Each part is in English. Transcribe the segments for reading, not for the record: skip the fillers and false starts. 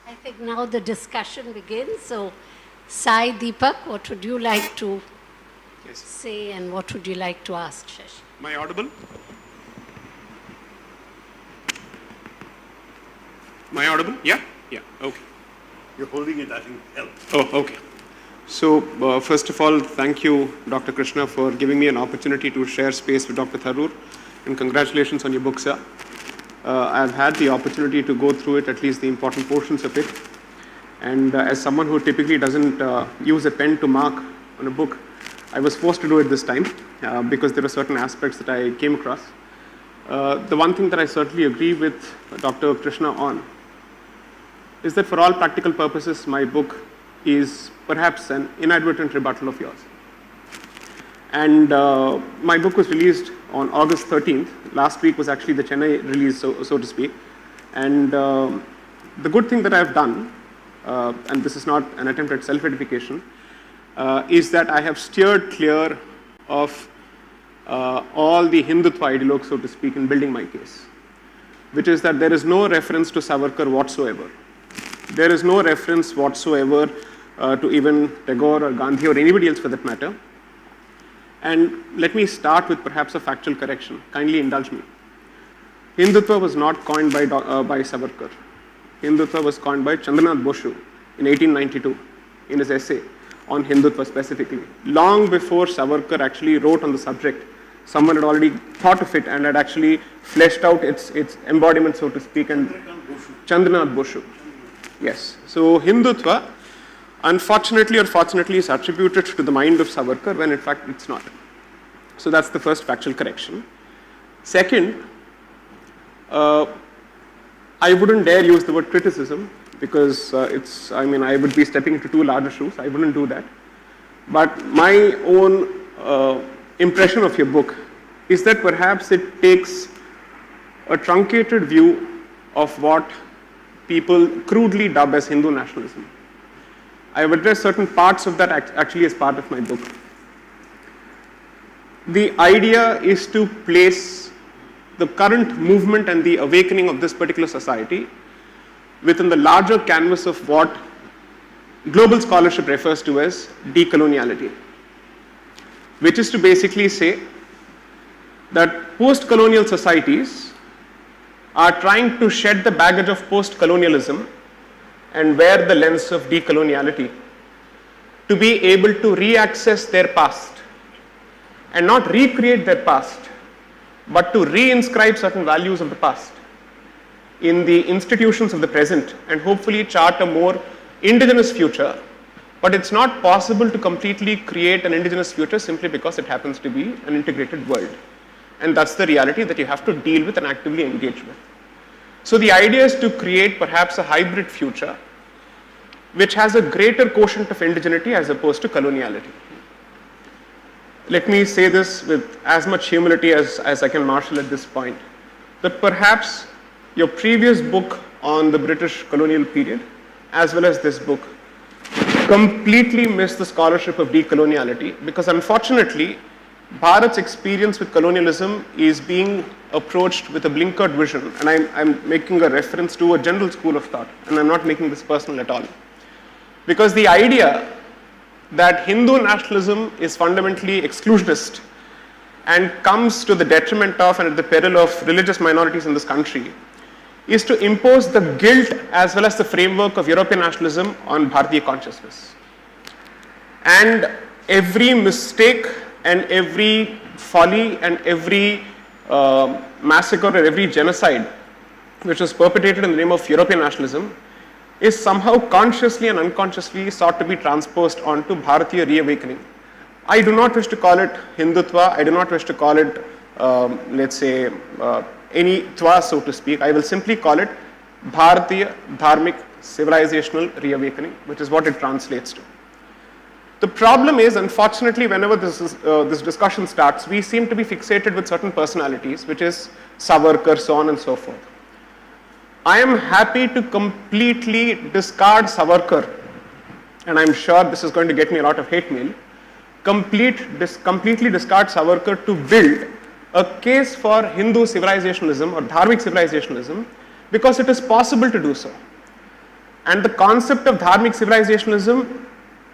I think now the discussion begins. So, Sai Deepak, what would you like to say and what would you like to ask, Shashi? Am I audible? Am I audible? Yeah? Yeah, okay. You're holding it, I think, helps. Oh, okay. So, first of all, thank you, Dr. Krishna, for giving me an opportunity to share space with Dr. Tharoor, and congratulations on your book, sir. I've had the opportunity to go through it, at least the important portions of it. And as someone who typically doesn't use a pen to mark on a book, I was forced to do it this time because there were certain aspects that I came across. The one thing that I certainly agree with Dr. Krishna on is that for all practical purposes, my book is perhaps an inadvertent rebuttal of yours. And my book was released on August 13th. Last week was actually the Chennai release, so to speak. And the good thing that I've done, and this is not an attempt at self-edification, is that I have steered clear of all the Hindutva ideologues, so to speak, in building my case, which is that there is no reference to Savarkar whatsoever. There is no reference whatsoever to even Tagore or Gandhi or anybody else for that matter. And let me start with perhaps a factual correction. Kindly indulge me. Hindutva was not coined by Savarkar. Hindutva was coined by Chandranath Boshu in 1892 in his essay on Hindutva specifically. Long before Savarkar actually wrote on the subject, someone had already thought of it and had actually fleshed out its embodiment, so to speak, and Chandranath Boshu. Yes. So Hindutva, unfortunately or fortunately, is attributed to the mind of Savarkar when in fact it's not. So that's the first factual correction. Second, I wouldn't dare use the word criticism because I would be stepping into too large shoes. I wouldn't do that. But my own impression of your book is that perhaps it takes a truncated view of what people crudely dub as Hindu nationalism. I have addressed certain parts of that actually as part of my book. The idea is to place the current movement and the awakening of this particular society within the larger canvas of what global scholarship refers to as decoloniality, which is to basically say that post-colonial societies are trying to shed the baggage of post-colonialism and wear the lens of decoloniality to be able to re-access their past and not recreate their past, but to reinscribe certain values of the past in the institutions of the present and hopefully chart a more indigenous future. But it's not possible to completely create an indigenous future simply because it happens to be an integrated world. And that's the reality that you have to deal with and actively engage with. So the idea is to create perhaps a hybrid future which has a greater quotient of indigeneity as opposed to coloniality. Let me say this with as much humility as I can marshal at this point, that perhaps your previous book on the British colonial period, as well as this book, completely missed the scholarship of decoloniality because unfortunately, Bharat's experience with colonialism is being approached with a blinkered vision, and I'm making a reference to a general school of thought, and I'm not making this personal at all. Because the idea that Hindu nationalism is fundamentally exclusionist and comes to the detriment of and at the peril of religious minorities in this country is to impose the guilt as well as the framework of European nationalism on Bharatiya consciousness. And every mistake and every folly and every massacre or every genocide which was perpetrated in the name of European nationalism is somehow consciously and unconsciously sought to be transposed onto Bharatiya reawakening. I do not wish to call it Hindutva, I do not wish to call it, any Twa, so to speak. I will simply call it Bharatiya Dharmic Civilizational Reawakening, which is what it translates to. The problem is, unfortunately, whenever this discussion starts, we seem to be fixated with certain personalities, which is Savarkar, so on and so forth. I am happy to completely discard Savarkar, and I'm sure this is going to get me a lot of hate mail, completely discard Savarkar to build a case for Hindu civilizationalism or Dharmic civilizationalism because it is possible to do so. And the concept of dharmic civilizationalism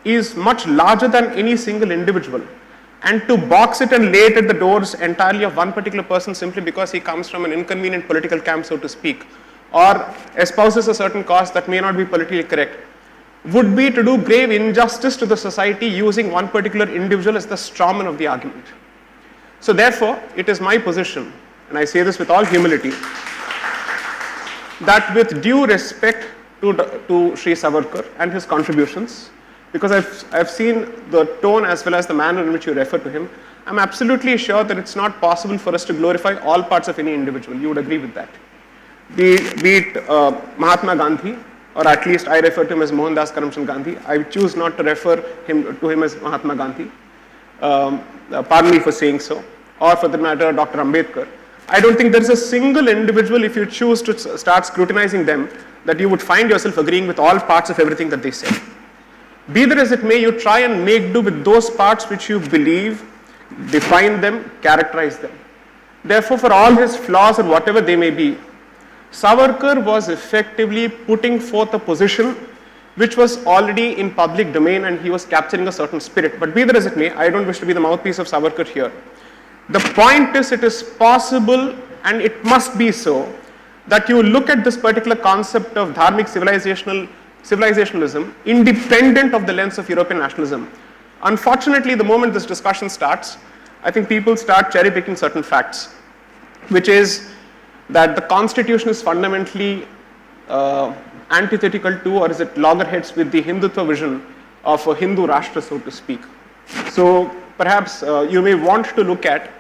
is much larger than any single individual. And to box it and lay it at the doors entirely of one particular person simply because he comes from an inconvenient political camp, so to speak, or espouses a certain cause that may not be politically correct, would be to do grave injustice to the society using one particular individual as the strawman of the argument. So therefore, it is my position, and I say this with all humility, that with due respect to Sri Savarkar and his contributions, because I've seen the tone as well as the manner in which you refer to him, I'm absolutely sure that it's not possible for us to glorify all parts of any individual. You would agree with that. Be it Mahatma Gandhi, or at least I refer to him as Mohandas Karamchand Gandhi. I choose not to refer to him as Mahatma Gandhi. Pardon me for saying so. Or for that matter, Dr. Ambedkar. I don't think there is a single individual, if you choose to start scrutinizing them, that you would find yourself agreeing with all parts of everything that they say. Be that as it may, you try and make do with those parts which you believe, define them, characterize them. Therefore, for all his flaws or whatever they may be, Savarkar was effectively putting forth a position which was already in public domain and he was capturing a certain spirit. But be that as it may, I don't wish to be the mouthpiece of Savarkar here. The point is, it is possible and it must be so that you look at this particular concept of dharmic civilizationalism independent of the lens of European nationalism. Unfortunately, the moment this discussion starts, I think people start cherry picking certain facts, which is that the constitution is fundamentally antithetical to, or is it loggerheads with, the Hindutva vision of a Hindu Rashtra, so to speak. So perhaps you may want to look at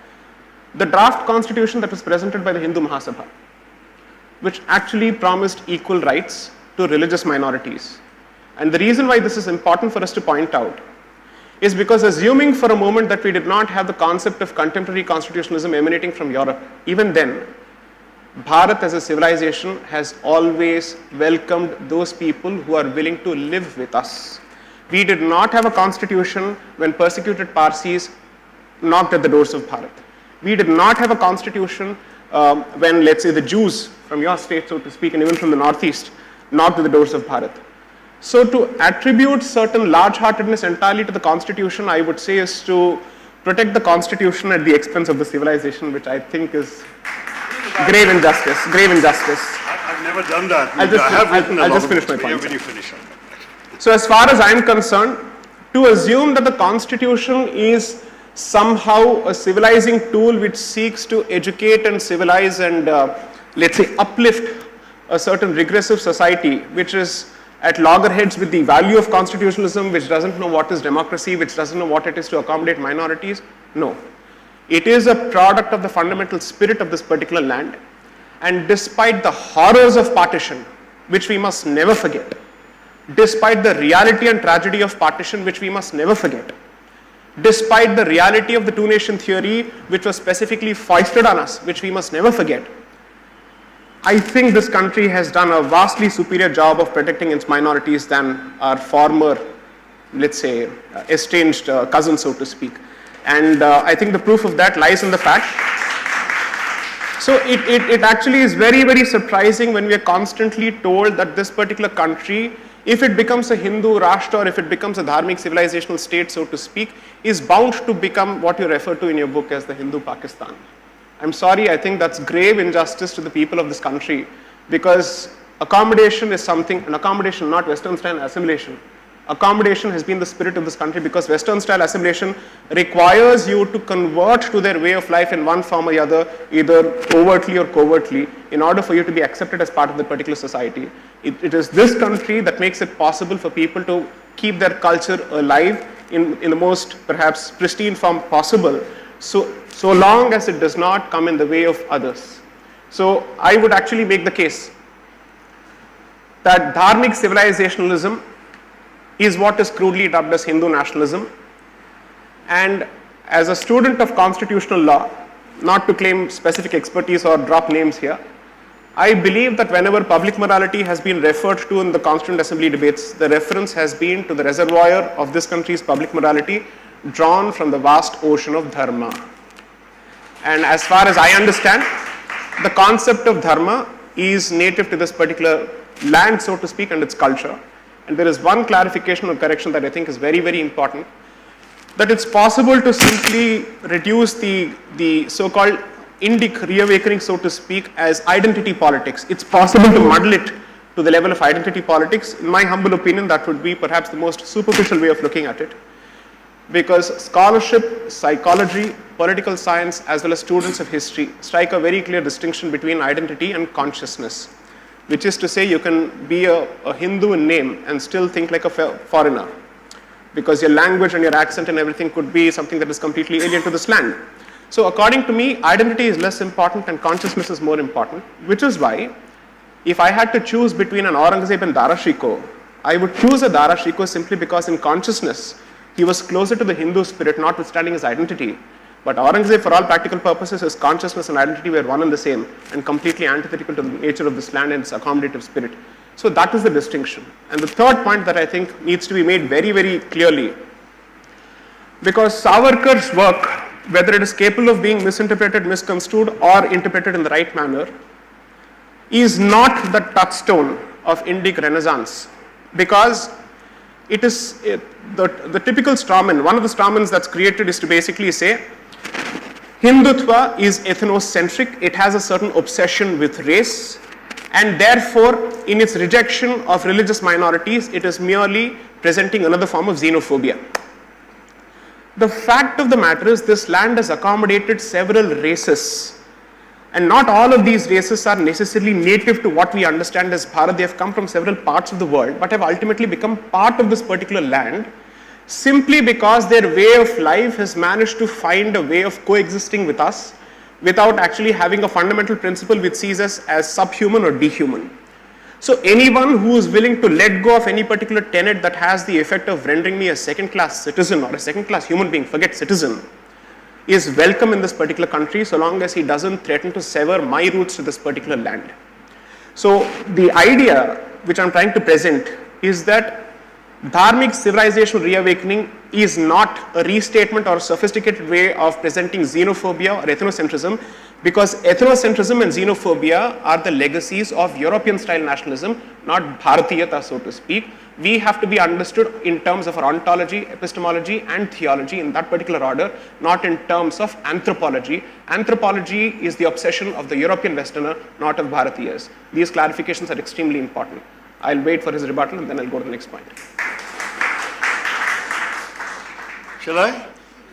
the draft constitution that was presented by the Hindu Mahasabha, which actually promised equal rights to religious minorities. And the reason why this is important for us to point out is because, assuming for a moment that we did not have the concept of contemporary constitutionalism emanating from Europe, even then, Bharat as a civilization has always welcomed those people who are willing to live with us. We did not have a constitution when persecuted Parsis knocked at the doors of Bharat. We did not have a constitution when, let's say, the Jews from your state, so to speak, and even from the northeast, knocked at the doors of Bharat. So to attribute certain large-heartedness entirely to the constitution, I would say, is to protect the constitution at the expense of the civilization, which I think is grave injustice. I've never done that. I'll just finish my point. When you finish. So as far as I am concerned, to assume that the constitution is somehow a civilizing tool which seeks to educate and civilize and let's say uplift a certain regressive society which is at loggerheads with the value of constitutionalism, which doesn't know what is democracy, which doesn't know what it is to accommodate minorities, no. It is a product of the fundamental spirit of this particular land, and despite the horrors of partition, which we must never forget, despite the reality and tragedy of partition, which we must never forget, despite the reality of the two-nation theory, which was specifically foisted on us, which we must never forget, I think this country has done a vastly superior job of protecting its minorities than our former, let's say, estranged cousins, so to speak. And I think the proof of that lies in the fact. So it actually is very, very surprising when we are constantly told that this particular country, if it becomes a Hindu Rashtra or if it becomes a dharmic civilizational state, so to speak, is bound to become what you refer to in your book as the Hindu Pakistan. I'm sorry, I think that's grave injustice to the people of this country, because accommodation is something, an accommodation, not Western style assimilation. Accommodation has been the spirit of this country, because Western style assimilation requires you to convert to their way of life in one form or the other, either overtly or covertly, in order for you to be accepted as part of the particular society. It is this country that makes it possible for people to keep their culture alive in the most perhaps pristine form possible, so long as it does not come in the way of others. So I would actually make the case that dharmic civilizationalism is what is crudely dubbed as Hindu nationalism. And as a student of constitutional law, not to claim specific expertise or drop names here, I believe that whenever public morality has been referred to in the Constituent Assembly debates, the reference has been to the reservoir of this country's public morality drawn from the vast ocean of dharma. And as far as I understand, the concept of dharma is native to this particular land, so to speak, and its culture. And there is one clarification or correction that I think is very, very important, that it's possible to simply reduce the so-called Indic reawakening, so to speak, as identity politics. It's possible to muddle it to the level of identity politics. In my humble opinion, that would be perhaps the most superficial way of looking at it, because scholarship, psychology, political science, as well as students of history strike a very clear distinction between identity and consciousness, which is to say you can be a Hindu in name and still think like a foreigner, because your language and your accent and everything could be something that is completely alien to this land. So according to me, identity is less important and consciousness is more important, which is why if I had to choose between an Aurangzeb and Dara Shikoh, I would choose a Dara Shikoh simply because in consciousness, he was closer to the Hindu spirit, notwithstanding his identity. But Aurangzeb, for all practical purposes, his consciousness and identity were one and the same and completely antithetical to the nature of this land and its accommodative spirit. So that is the distinction. And the third point that I think needs to be made very, very clearly, because Savarkar's work, whether it is capable of being misinterpreted, misconstrued, or interpreted in the right manner, is not the touchstone of Indic Renaissance, because it is the typical strawman. One of the strawmans that's created is to basically say Hindutva is ethnocentric, it has a certain obsession with race, and therefore in its rejection of religious minorities, it is merely presenting another form of xenophobia. The fact of the matter is this land has accommodated several races, and not all of these races are necessarily native to what we understand as Bharat. They have come from several parts of the world, but have ultimately become part of this particular land simply because their way of life has managed to find a way of coexisting with us without actually having a fundamental principle which sees us as subhuman or dehuman. So anyone who is willing to let go of any particular tenet that has the effect of rendering me a second-class citizen or a second-class human being, forget citizen, is welcome in this particular country so long as he doesn't threaten to sever my roots to this particular land. So the idea which I'm trying to present is that Dharmic civilizational reawakening is not a restatement or a sophisticated way of presenting xenophobia or ethnocentrism, because ethnocentrism and xenophobia are the legacies of European style nationalism, not Bharatiyata, so to speak. We have to be understood in terms of our ontology, epistemology and theology in that particular order, not in terms of anthropology. Anthropology is the obsession of the European Westerner, not of Bharatiyas. These clarifications are extremely important. I'll wait for his rebuttal and then I'll go to the next point. Shall I?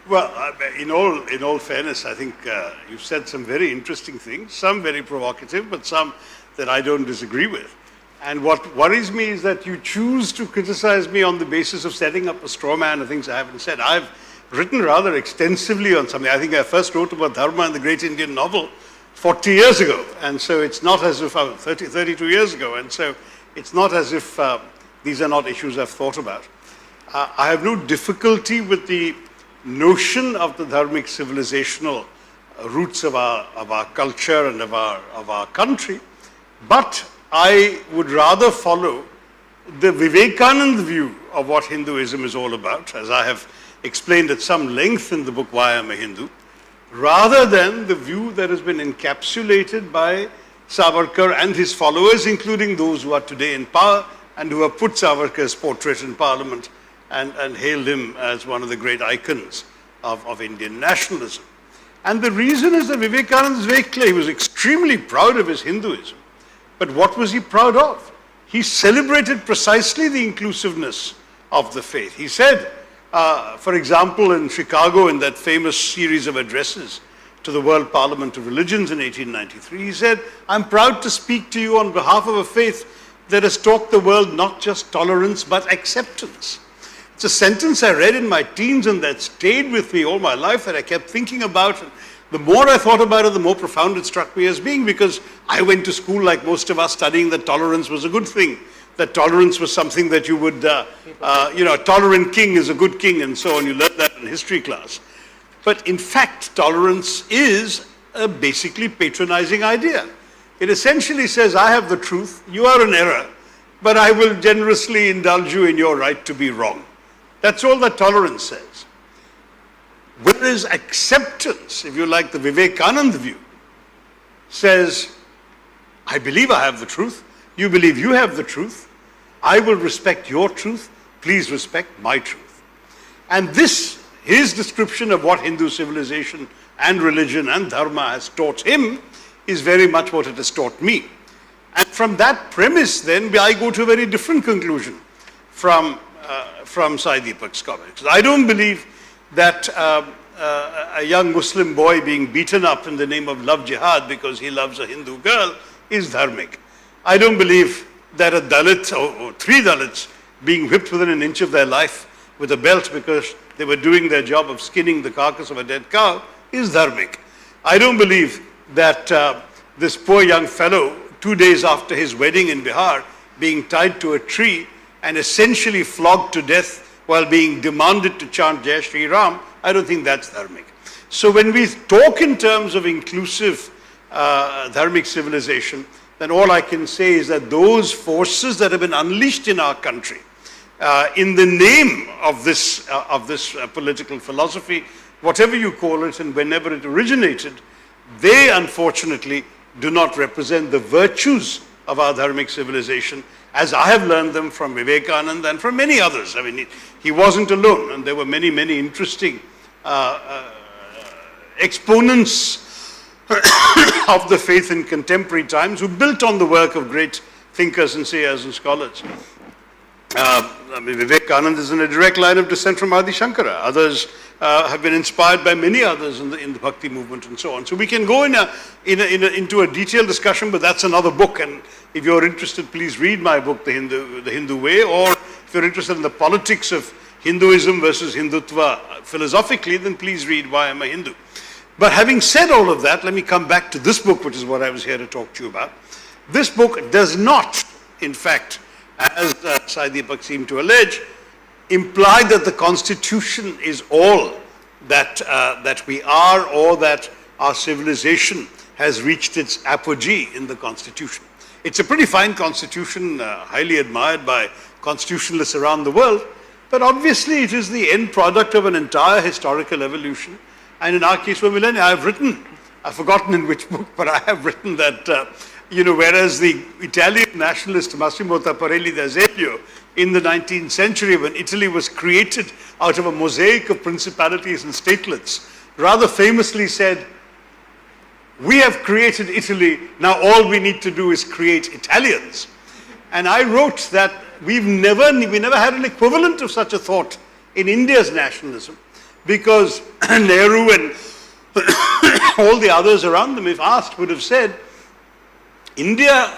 Well, in all fairness, I think you've said some very interesting things, some very provocative, but some that I don't disagree with. And what worries me is that you choose to criticize me on the basis of setting up a straw man of things I haven't said. I've written rather extensively on something. I think I first wrote about Dharma in the Great Indian Novel 40 years ago. And so it's not as if, 32 years ago. And so it's not as if these are not issues I've thought about. I have no difficulty with the notion of the dharmic civilizational roots of our culture and of our country, but I would rather follow the Vivekananda view of what Hinduism is all about, as I have explained at some length in the book Why I'm a Hindu, rather than the view that has been encapsulated by Savarkar and his followers, including those who are today in power and who have put Savarkar's portrait in Parliament and hailed him as one of the great icons of Indian nationalism. And the reason is that Vivekananda is very clear. He was extremely proud of his Hinduism. But what was he proud of? He celebrated precisely the inclusiveness of the faith. He said, for example, in Chicago, in that famous series of addresses to the World Parliament of Religions in 1893, he said, I'm proud to speak to you on behalf of a faith that has taught the world not just tolerance, but acceptance. It's a sentence I read in my teens and that stayed with me all my life, that I kept thinking about. And the more I thought about it, the more profound it struck me as being, because I went to school like most of us studying that tolerance was a good thing, that tolerance was something that you would, a tolerant king is a good king and so on. You learned that in history class. But in fact, tolerance is a basically patronizing idea. It essentially says, I have the truth, you are in error, but I will generously indulge you in your right to be wrong. That's all that tolerance says. Whereas acceptance, if you like, the Vivekananda view, says, I believe I have the truth. You believe you have the truth. I will respect your truth. Please respect my truth. And this, his description of what Hindu civilization and religion and dharma has taught him is very much what it has taught me. And from that premise, then, I go to a very different conclusion from Sai Deepak's comments. I don't believe that a young Muslim boy being beaten up in the name of love jihad because he loves a Hindu girl is dharmic. I don't believe that a Dalit or three Dalits being whipped within an inch of their life with a belt because they were doing their job of skinning the carcass of a dead cow is dharmic. I don't believe that this poor young fellow, 2 days after his wedding in Bihar, being tied to a tree and essentially flogged to death while being demanded to chant Jai Shri Ram, I don't think that's dharmic. So when we talk in terms of inclusive dharmic civilization, then all I can say is that those forces that have been unleashed in our country in the name of this political philosophy, whatever you call it and whenever it originated, they unfortunately do not represent the virtues of our dharmic civilization as I have learned them from Vivekananda and from many others. I mean, he wasn't alone, and there were many, many interesting exponents of the faith in contemporary times who built on the work of great thinkers and sayers and scholars. Vivekananda is in a direct line of descent from Adi Shankara. Others have been inspired by many others in the Bhakti movement and so on. So we can go into a detailed discussion, but that's another book. And if you're interested, please read my book, The Hindu Way, or if you're interested in the politics of Hinduism versus Hindutva philosophically, then please read Why Am I Hindu? But having said all of that, let me come back to this book, which is what I was here to talk to you about. This book does not, in fact, as Sai Deepak seemed to allege, imply that the Constitution is all that we are, or that our civilization has reached its apogee in the Constitution. It's a pretty fine Constitution, highly admired by constitutionalists around the world, but obviously it is the end product of an entire historical evolution. And in our case for millennia, I've forgotten in which book, but I have written that, whereas the Italian nationalist Massimo Tapparelli d'Azeglio in the 19th century, when Italy was created out of a mosaic of principalities and statelets, rather famously said, "We have created Italy, now all we need to do is create Italians." And I wrote that we never had an equivalent of such a thought in India's nationalism, because Nehru and all the others around them, if asked, would have said, India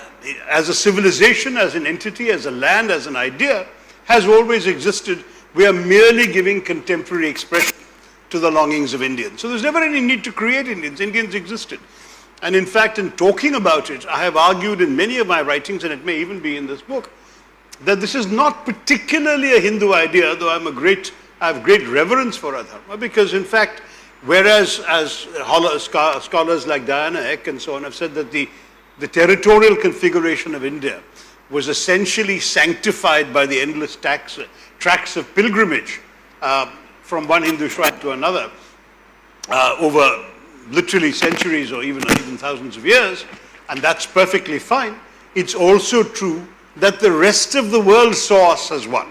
as a civilization, as an entity, as a land, as an idea, has always existed. We are merely giving contemporary expression to the longings of Indians. So there's never any need to create Indians. Indians existed. And in fact, in talking about it, I have argued in many of my writings, and it may even be in this book, that this is not particularly a Hindu idea, though I have great reverence for our dharma, because in fact, whereas as scholars like Diana Eck and so on have said that the territorial configuration of India was essentially sanctified by the endless tracks of pilgrimage from one Hindu shrine to another over literally centuries or even thousands of years, and that's perfectly fine. It's also true that the rest of the world saw us as one.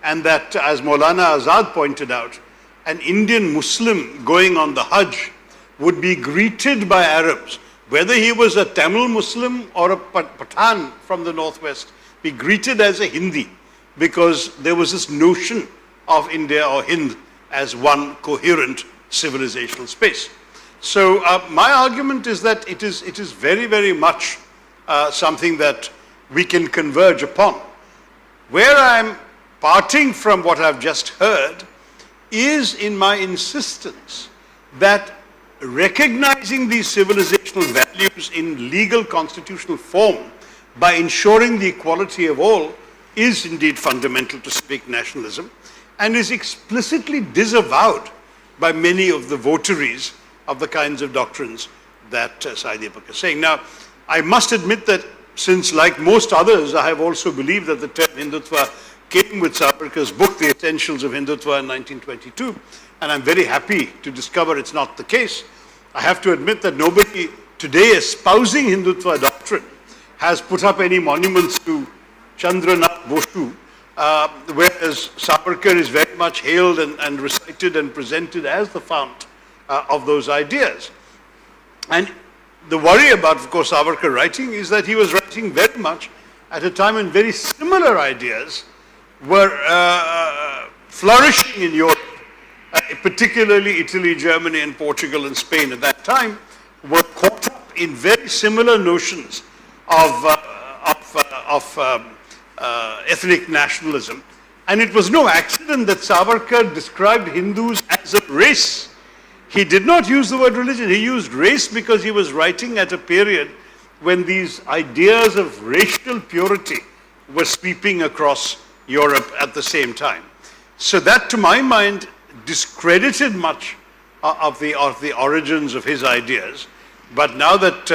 And that, as Maulana Azad pointed out, an Indian Muslim going on the Hajj would be greeted by Arabs, whether he was a Tamil Muslim or a Pathan from the northwest, be greeted as a Hindi, because there was this notion of India or Hind as one coherent civilizational space. So my argument is that it is very, very much something that we can converge upon. Where I'm parting from what I've just heard is in my insistence that recognizing these civilizational values in legal constitutional form by ensuring the equality of all is indeed fundamental to civic nationalism, and is explicitly disavowed by many of the votaries of the kinds of doctrines that Sai Deepak is saying. Now, I must admit that since, like most others, I have also believed that the term Hindutva came with Savarkar's book, The Essentials of Hindutva, in 1922, and I'm very happy to discover it's not the case. I have to admit that nobody today espousing Hindutva doctrine has put up any monuments to Chandranath Boshu, whereas Savarkar is very much hailed and recited and presented as the fount of those ideas. And the worry about, of course, Savarkar writing is that he was writing very much at a time when very similar ideas were flourishing in Europe, particularly Italy, Germany, and Portugal and Spain at that time were caught up in very similar notions of ethnic nationalism. And it was no accident that Savarkar described Hindus as a race. He did not use the word religion, he used race because he was writing at a period when these ideas of racial purity were sweeping across Europe at the same time. So that, to my mind, discredited much of the origins of his ideas. But now that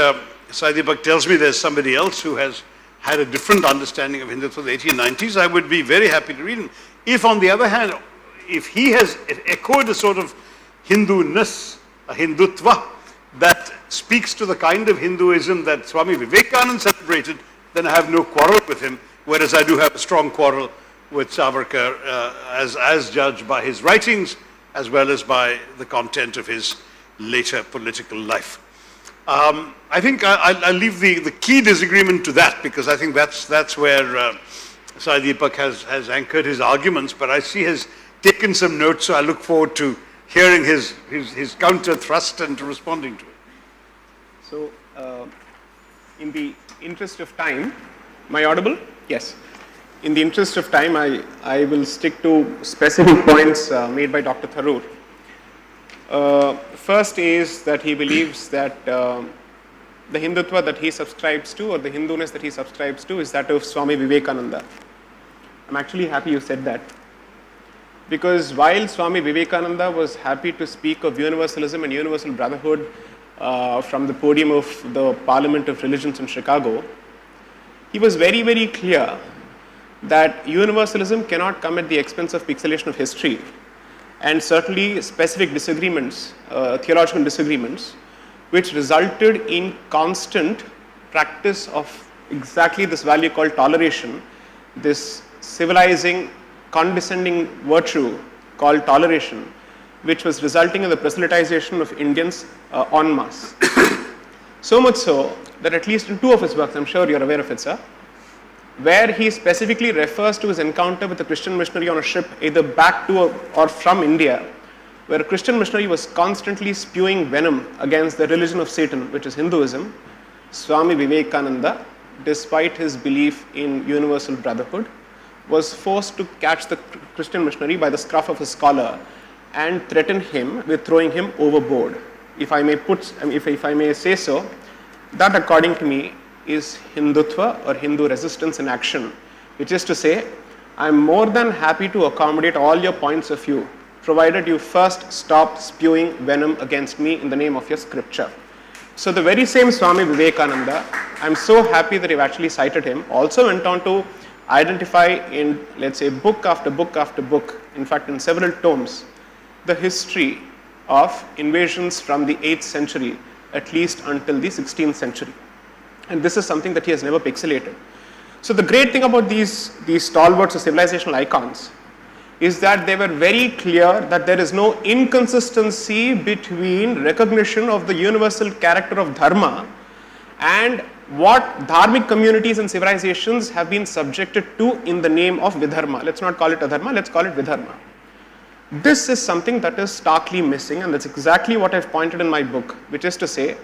Sai Deepak tells me there's somebody else who has had a different understanding of Hindutva in the 1890s, I would be very happy to read him. If, on the other hand, if he has echoed a sort of Hindu-ness, a Hindutva, that speaks to the kind of Hinduism that Swami Vivekananda celebrated, then I have no quarrel with him, whereas I do have a strong quarrel with Savarkar as judged by his writings as well as by the content of his later political life. I think I'll leave the key disagreement to that, because I think that's where Sai Deepak has anchored his arguments, but I see has taken some notes, so I look forward to hearing his counter thrust and to responding to it. So, in the interest of time, am I audible? Yes. In the interest of time, I will stick to specific points made by Dr. Tharoor. First is that he believes that the Hindutva that he subscribes to, or the Hinduness that he subscribes to, is that of Swami Vivekananda. I'm actually happy you said that, because while Swami Vivekananda was happy to speak of universalism and universal brotherhood from the podium of the Parliament of Religions in Chicago, he was very, very clear that universalism cannot come at the expense of pixelation of history, and certainly specific disagreements, theological disagreements, which resulted in constant practice of exactly this value called toleration, this civilizing, condescending virtue called toleration, which was resulting in the proselytization of Indians en masse. So much so that at least in two of his works, I'm sure you're aware of it, sir, where he specifically refers to his encounter with a Christian missionary on a ship either back to or from India, where a Christian missionary was constantly spewing venom against the religion of Satan, which is Hinduism. Swami Vivekananda, despite his belief in universal brotherhood, was forced to catch the Christian missionary by the scruff of his collar and threaten him with throwing him overboard. If I may say so, that, according to me, is Hindutva, or Hindu resistance in action, which is to say, I'm more than happy to accommodate all your points of view, provided you first stop spewing venom against me in the name of your scripture. So the very same Swami Vivekananda, I'm so happy that you've actually cited him, also went on to identify in, let's say, book after book after book, in fact in several tomes, the history of invasions from the 8th century at least until the 16th century. And this is something that he has never pixelated. So the great thing about these stalwarts or civilizational icons is that they were very clear that there is no inconsistency between recognition of the universal character of dharma and what dharmic communities and civilizations have been subjected to in the name of vidharma. Let's not call it adharma, let's call it vidharma. This is something that is starkly missing, and that's exactly what I've pointed in my book, which is to say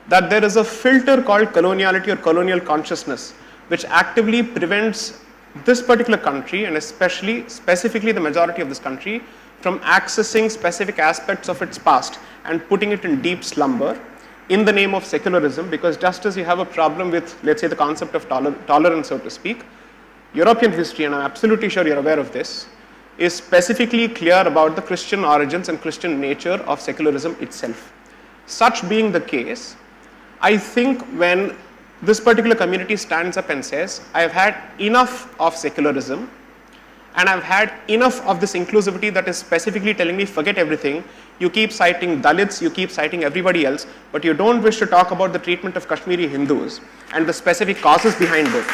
that there is a filter called coloniality or colonial consciousness, which actively prevents this particular country, and specifically the majority of this country, from accessing specific aspects of its past and putting it in deep slumber in the name of secularism. Because just as you have a problem with, let's say, the concept of tolerance, so to speak, European history, and I'm absolutely sure you're aware of this, is specifically clear about the Christian origins and Christian nature of secularism itself. Such being the case, I think when this particular community stands up and says, I have had enough of secularism, And I've had enough of this inclusivity that is specifically telling me forget everything. You keep citing Dalits, you keep citing everybody else, but you don't wish to talk about the treatment of Kashmiri Hindus and the specific causes behind it.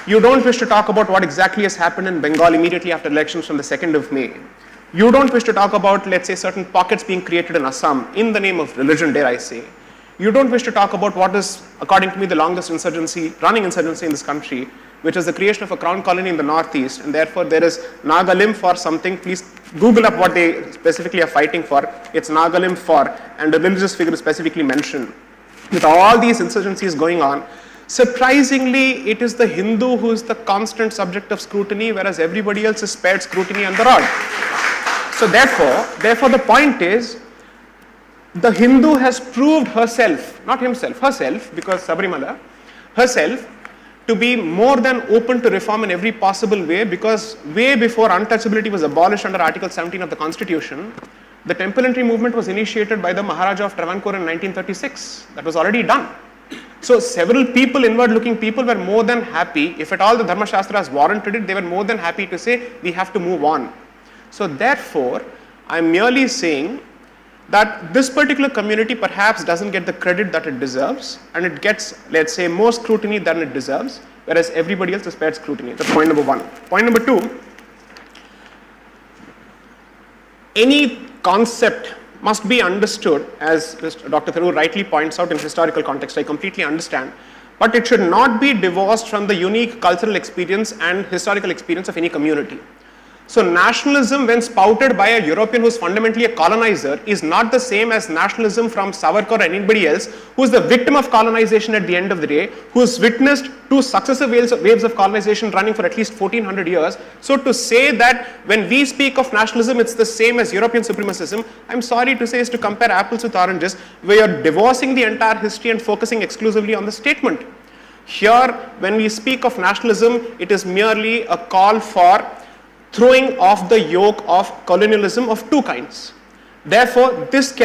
You don't wish to talk about what exactly has happened in Bengal immediately after elections from the 2nd of May. You don't wish to talk about, let's say, certain pockets being created in Assam in the name of religion, dare I say. You don't wish to talk about what is, according to me, the longest running insurgency in this country, which is the creation of a crown colony in the northeast, and therefore there is Nagalim for something. Please Google up what they specifically are fighting for. It's Nagalim for, and a religious figure is specifically mentioned. With all these insurgencies going on, surprisingly, it is the Hindu who is the constant subject of scrutiny, whereas everybody else is spared scrutiny and the rod. So therefore the point is, the Hindu has proved herself, not himself, herself, because Sabarimala, herself, to be more than open to reform in every possible way, because way before untouchability was abolished under Article 17 of the Constitution, the temple entry movement was initiated by the Maharaja of Travancore in 1936. That was already done. So several people, inward-looking people, were more than happy, if at all the Dharma Shastras warranted it, they were more than happy to say, we have to move on. So therefore, I'm merely saying that this particular community perhaps doesn't get the credit that it deserves, and it gets, let's say, more scrutiny than it deserves, whereas everybody else is spared scrutiny. That's point number one. Point number two, any concept must be understood, as Dr. Tharoor rightly points out, in historical context. I completely understand, but it should not be divorced from the unique cultural experience and historical experience of any community. So nationalism, when spouted by a European who is fundamentally a colonizer, is not the same as nationalism from Savarkar or anybody else who is the victim of colonization at the end of the day, who has witnessed two successive waves of colonization running for at least 1400 years. So to say that when we speak of nationalism, it's the same as European supremacism, I'm sorry to say, is to compare apples with oranges, where you're divorcing the entire history and focusing exclusively on the statement. Here, when we speak of nationalism, it is merely a call for throwing off the yoke of colonialism of two kinds. Therefore, this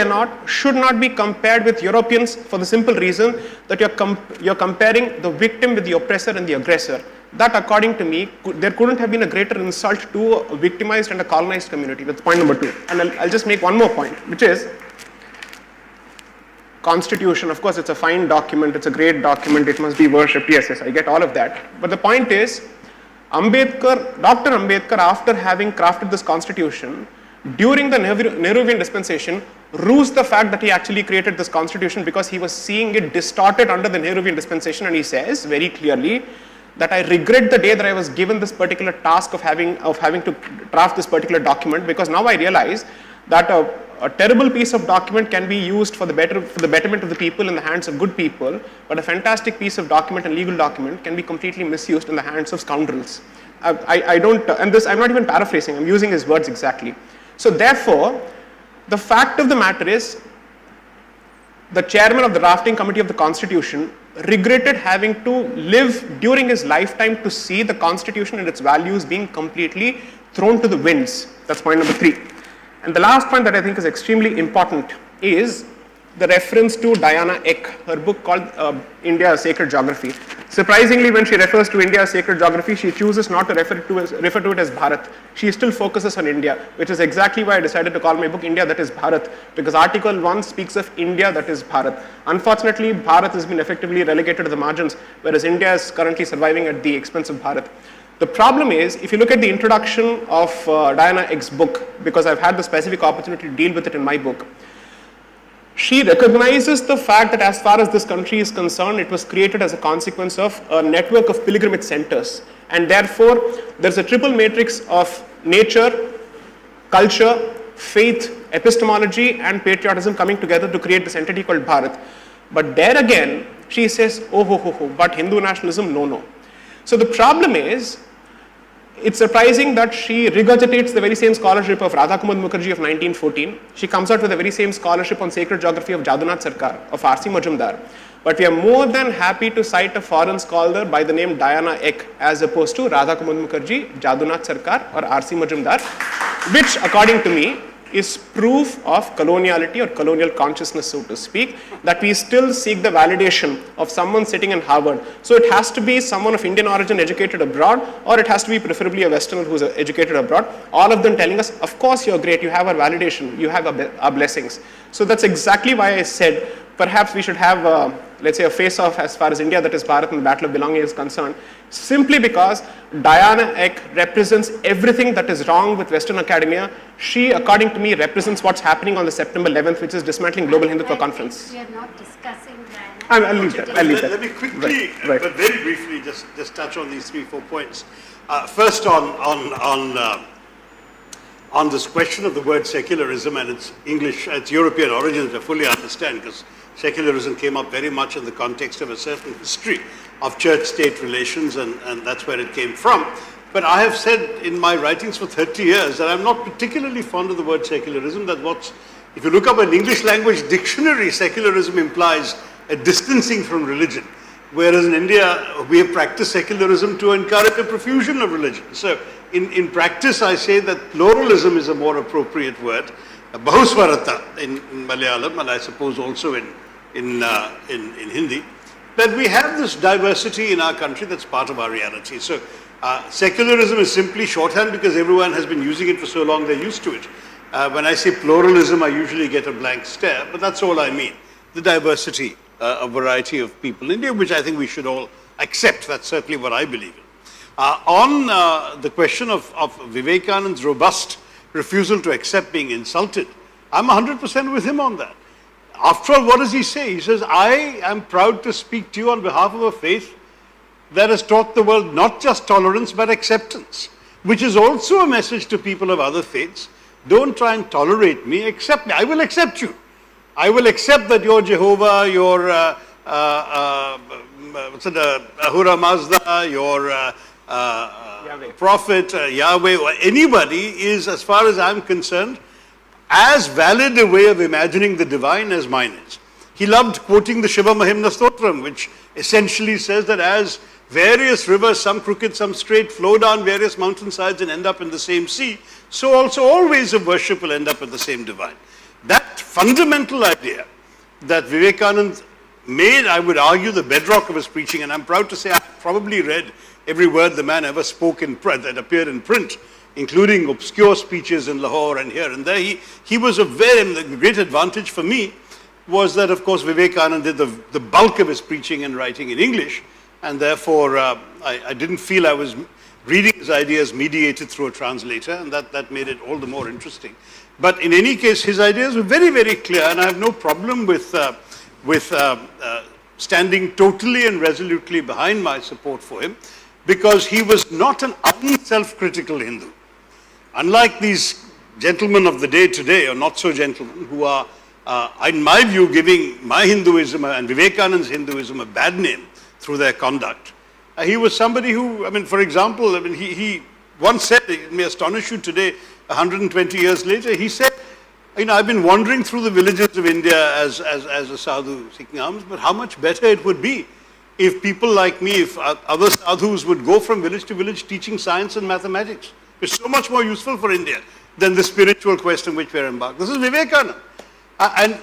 should not be compared with Europeans for the simple reason that you're comparing the victim with the oppressor and the aggressor. That, according to me, there couldn't have been a greater insult to a victimized and a colonized community. That's point number two. And I'll just make one more point, which is Constitution. Of course, it's a fine document, it's a great document, it must be worshipped. Yes, I get all of that. But the point is, Dr. Ambedkar, after having crafted this constitution, during the Nehruvian dispensation, rues the fact that he actually created this constitution because he was seeing it distorted under the Nehruvian dispensation, and he says very clearly that I regret the day that I was given this particular task of having to draft this particular document, because now I realize that a terrible piece of document can be used for the betterment of the people in the hands of good people, but a fantastic piece of document and legal document can be completely misused in the hands of scoundrels. I don't, and this I'm not even paraphrasing, I'm using his words exactly. So therefore, the fact of the matter is, the chairman of the drafting committee of the Constitution regretted having to live during his lifetime to see the Constitution and its values being completely thrown to the winds. That's point number three. And the last point that I think is extremely important is the reference to Diana Eck, her book called India, a Sacred Geography. Surprisingly, when she refers to India, a Sacred Geography, she chooses not to refer to it as Bharat. She still focuses on India, which is exactly why I decided to call my book India, that is Bharat, because Article 1 speaks of India, that is Bharat. Unfortunately, Bharat has been effectively relegated to the margins, whereas India is currently surviving at the expense of Bharat. The problem is, if you look at the introduction of Diana Eck's book, because I've had the specific opportunity to deal with it in my book, she recognizes the fact that as far as this country is concerned, it was created as a consequence of a network of pilgrimage centers. And therefore, there's a triple matrix of nature, culture, faith, epistemology, and patriotism coming together to create this entity called Bharat. But there again, she says, but Hindu nationalism, no. So the problem is, it's surprising that she regurgitates the very same scholarship of Radhakumar Mukherjee of 1914. She comes out with the very same scholarship on sacred geography of Jadunath Sarkar, of R.C. Majumdar. But we are more than happy to cite a foreign scholar by the name Diana Eck as opposed to Radhakumar Mukherjee, Jadunath Sarkar or R.C. Majumdar, which according to me is proof of coloniality or colonial consciousness, so to speak, that we still seek the validation of someone sitting in Harvard. So it has to be someone of Indian origin educated abroad, or it has to be preferably a Westerner who's educated abroad, all of them telling us, of course you're great, you have our validation, you have our blessings. So that's exactly why I said perhaps we should have, let's say, a face-off as far as India, that is Bharat and the Battle of Belonging is concerned, simply because Diana Eck represents everything that is wrong with Western academia. She, according to me, represents what's happening on the September 11th, which is dismantling Global Hindutva Conference. We are not discussing Diana. I'll leave that. Let me quickly, right. but very briefly, just touch on these 3-4 points. First, on this question of the word secularism and its English, its European origins, I fully understand, because secularism came up very much in the context of a certain history of church-state relations, and that's where it came from. But I have said in my writings for 30 years that I'm not particularly fond of the word secularism. If you look up an English language dictionary, secularism implies a distancing from religion. Whereas in India, we have practiced secularism to encourage a profusion of religion. So in practice, I say that pluralism is a more appropriate word. Bahuswarata in Malayalam, and I suppose also in Hindi, that we have this diversity in our country that's part of our reality. So secularism is simply shorthand because everyone has been using it for so long they're used to it. When I say pluralism, I usually get a blank stare, but that's all I mean. The diversity, a variety of people in India, which I think we should all accept. That's certainly what I believe in. On the question of Vivekanand's robust refusal to accept being insulted, I'm 100% with him on that. After all, what does he say? He says, I am proud to speak to you on behalf of a faith that has taught the world not just tolerance but acceptance, which is also a message to people of other faiths. Don't try and tolerate me, accept me. I will accept you. I will accept that you're Jehovah, you're Ahura Mazda, your prophet, Yahweh, or anybody is, as far as I'm concerned, as valid a way of imagining the divine as mine is. He loved quoting the Shiva Mahimna Stotram, which essentially says that as various rivers, some crooked, some straight, flow down various mountainsides and end up in the same sea, so also all ways of worship will end up in the same divine. That fundamental idea that Vivekananda made, I would argue, the bedrock of his preaching, and I'm proud to say I've probably read every word the man ever spoke in print, that appeared in print, including obscure speeches in Lahore and here and there. He was the great advantage for me was that, of course, Vivekananda did the bulk of his preaching and writing in English, and therefore I didn't feel I was reading his ideas mediated through a translator, and that made it all the more interesting. But in any case, his ideas were very, very clear, and I have no problem with standing totally and resolutely behind my support for him, because he was not an unself-critical Hindu. Unlike these gentlemen of the day today, or not so gentlemen, who are, in my view, giving my Hinduism and Vivekananda's Hinduism a bad name through their conduct. He was somebody who, for example, he once said, it may astonish you today, 120 years later, he said, I've been wandering through the villages of India as a sadhu seeking alms, but how much better it would be if people like me, if other sadhus would go from village to village teaching science and mathematics. It's so much more useful for India than the spiritual quest in which we're embarked. This is Vivekananda. And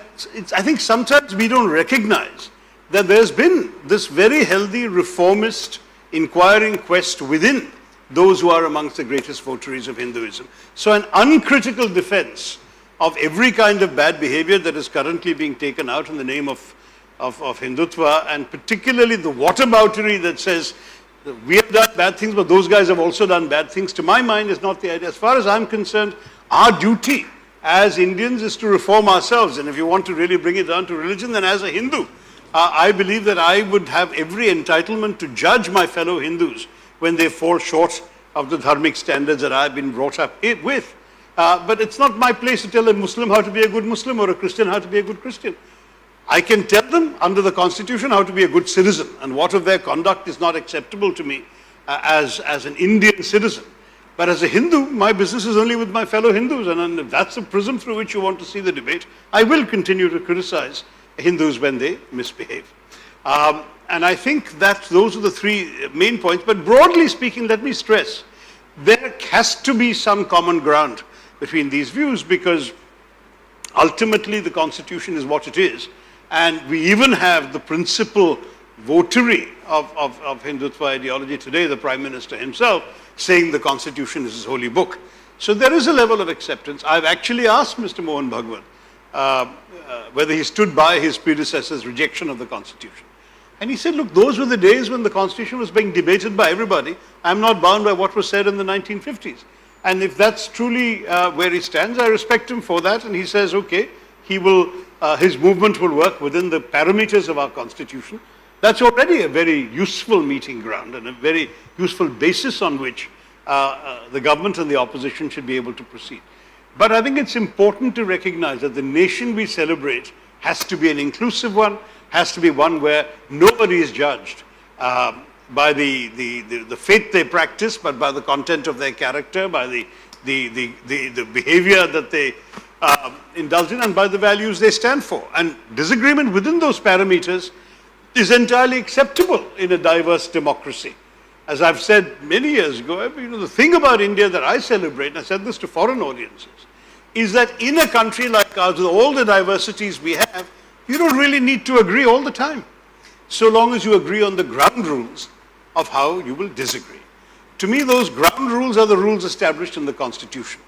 I think sometimes we don't recognize that there's been this very healthy reformist inquiring quest within those who are amongst the greatest votaries of Hinduism. So an uncritical defense of every kind of bad behavior that is currently being taken out in the name of Hindutva, and particularly the whataboutery that says we have done bad things, but those guys have also done bad things, to my mind is not the idea. As far as I'm concerned, our duty as Indians is to reform ourselves. And if you want to really bring it down to religion, then as a Hindu, I believe that I would have every entitlement to judge my fellow Hindus when they fall short of the dharmic standards that I've been brought up with. But it's not my place to tell a Muslim how to be a good Muslim or a Christian how to be a good Christian. I can tell them under the Constitution how to be a good citizen, and what of their conduct is not acceptable to me as an Indian citizen. But as a Hindu, my business is only with my fellow Hindus, and if that's the prism through which you want to see the debate, I will continue to criticize Hindus when they misbehave. And I think that those are the three main points. But broadly speaking, let me stress, there has to be some common ground between these views, because ultimately the Constitution is what it is. And we even have the principal votary of Hindutva ideology today, the Prime Minister himself, saying the Constitution is his holy book. So there is a level of acceptance. I've actually asked Mr. Mohan Bhagwan whether he stood by his predecessor's rejection of the Constitution. And he said, look, those were the days when the Constitution was being debated by everybody. I'm not bound by what was said in the 1950s. And if that's truly where he stands, I respect him for that. And he says, okay, he will, his movement will work within the parameters of our Constitution. That's already a very useful meeting ground and a very useful basis on which the government and the opposition should be able to proceed. But I think it's important to recognize that the nation we celebrate has to be an inclusive one, has to be one where nobody is judged by the faith they practice, but by the content of their character, by the behavior that they indulge in, and by the values they stand for. And disagreement within those parameters is entirely acceptable in a diverse democracy. As I've said many years ago, the thing about India that I celebrate, and I said this to foreign audiences, is that in a country like ours, with all the diversities we have, you don't really need to agree all the time, so long as you agree on the ground rules of how you will disagree. To me, those ground rules are the rules established in the Constitution.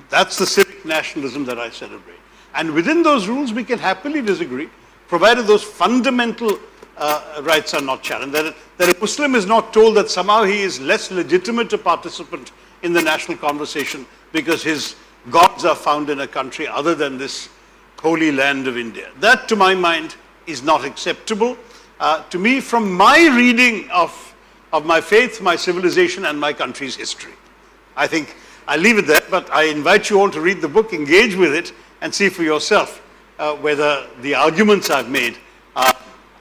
That's the civic nationalism that I celebrate. And within those rules, we can happily disagree, provided those fundamental rights are not challenged. That a Muslim is not told that somehow he is less legitimate a participant in the national conversation because his gods are found in a country other than this holy land of India. That, to my mind, is not acceptable. To me, from my reading of my faith, my civilization, and my country's history. I think I'll leave it there, but I invite you all to read the book, engage with it, and see for yourself whether the arguments I've made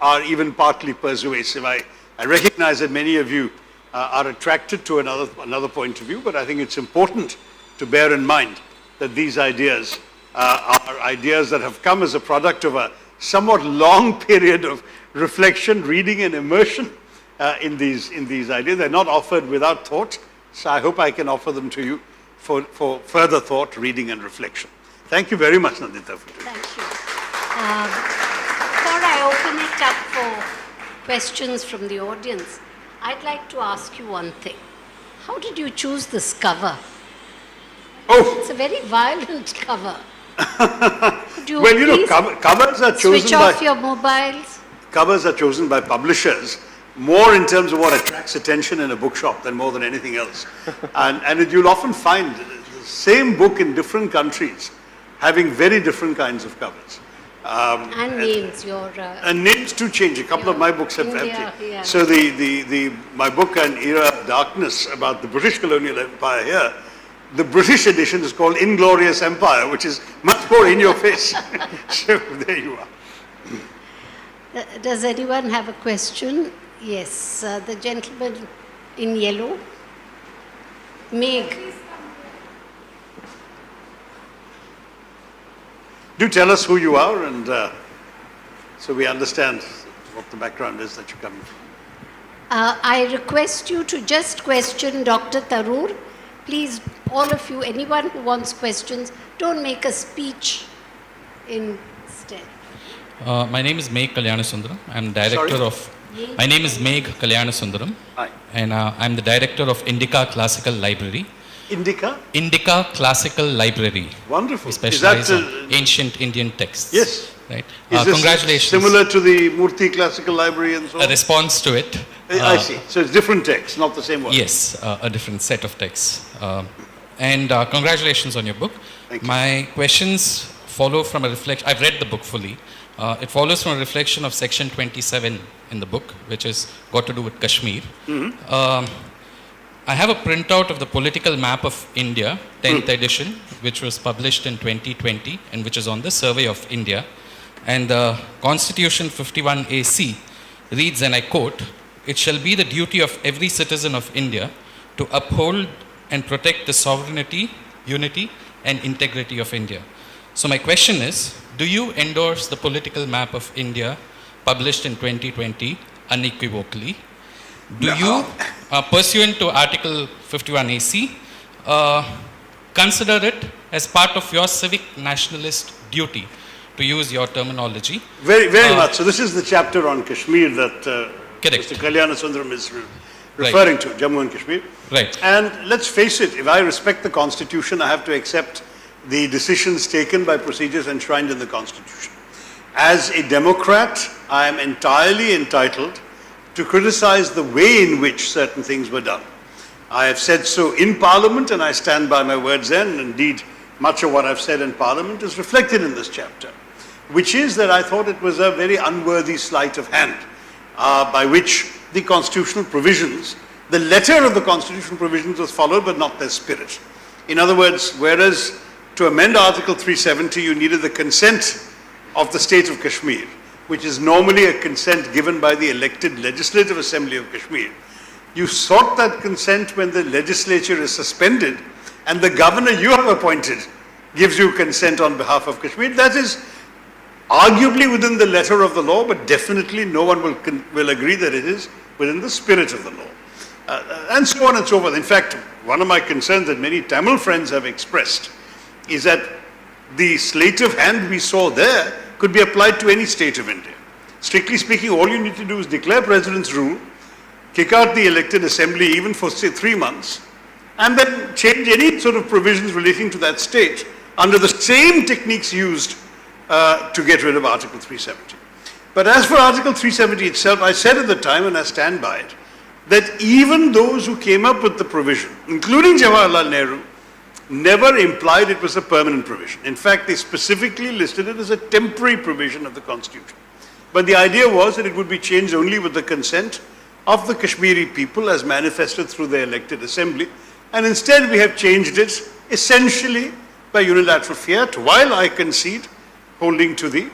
are even partly persuasive. I recognize that many of you are attracted to another point of view, but I think it's important to bear in mind that these ideas are ideas that have come as a product of a somewhat long period of reflection, reading, and immersion in these ideas. They're not offered without thought, so I hope I can offer them to you for further thought, reading, and reflection. Thank you very much, Nandita. Thank you. Before I open it up for questions from the audience, I'd like to ask you one thing. How did you choose this cover? Oh! It's a very violent cover. Could you covers are chosen switch off your mobiles? Covers are chosen by publishers more in terms of what attracts attention in a bookshop than more than anything else. and you'll often find the same book in different countries having very different kinds of covers. And names, and names too change. A couple of my books have India, yeah. So my book, An Era of Darkness, about the British colonial empire here, the British edition is called Inglorious Empire, which is much more in your face. So there you are. Does anyone have a question? Yes, the gentleman in yellow. Meg. Do tell us who you are, and so we understand what the background is that you're coming from. I request you to just question Dr. Tharoor. Please, all of you, anyone who wants questions, don't make a speech instead. My name is Meg Kalyanasudaram. I'm director of. My name is Meg Kalyanasudaram. Hi. And I'm the director of Indica Classical Library. Indica? Indica Classical Library. Wonderful. We specialize in ancient Indian texts. Yes. Right. Is this congratulations. Similar to the Murthy Classical Library and so on? A response to it. I see. So it's different texts, not the same one. Yes, a different set of texts. And congratulations on your book. Thank you. My questions follow from a reflection. I've read the book fully. It follows from a reflection of section 27 in the book, which is got to do with Kashmir. Mm-hmm. I have a printout of the political map of India, 10th edition, which was published in 2020 and which is on the Survey of India. And the Constitution 51AC reads, and I quote, "It shall be the duty of every citizen of India to uphold and protect the sovereignty, unity, and integrity of India." So my question is, do you endorse the political map of India published in 2020 unequivocally? Do you, pursuant to Article 51AC, consider it as part of your civic nationalist duty, to use your terminology. Very, very much. So this is the chapter on Kashmir that Correct. Mr. Kalyana Sundaram is referring to, Jammu and Kashmir. Right. And let's face it, if I respect the Constitution, I have to accept the decisions taken by procedures enshrined in the Constitution. As a Democrat, I am entirely entitled to criticize the way in which certain things were done. I have said so in Parliament, and I stand by my words then, and indeed much of what I've said in Parliament is reflected in this chapter, which is that I thought it was a very unworthy sleight of hand by which the constitutional provisions, the letter of the constitutional provisions was followed, but not their spirit. In other words, whereas to amend Article 370 you needed the consent of the state of Kashmir, which is normally a consent given by the elected Legislative Assembly of Kashmir, you sought that consent when the legislature is suspended and the governor you have appointed gives you consent on behalf of Kashmir. That is arguably within the letter of the law, but definitely no one will agree that it is within the spirit of the law. And so on and so forth. In fact, one of my concerns that many Tamil friends have expressed is that the sleight of hand we saw there could be applied to any state of India. Strictly speaking, all you need to do is declare President's rule, kick out the elected assembly even for say 3 months, and then change any sort of provisions relating to that state under the same techniques used to get rid of Article 370. But as for Article 370 itself, I said at the time, and I stand by it, that even those who came up with the provision, including Jawaharlal Nehru, never implied it was a permanent provision. In fact, they specifically listed it as a temporary provision of the Constitution. But the idea was that it would be changed only with the consent of the Kashmiri people as manifested through the elected assembly. And instead we have changed it essentially by unilateral fiat, while I concede holding to the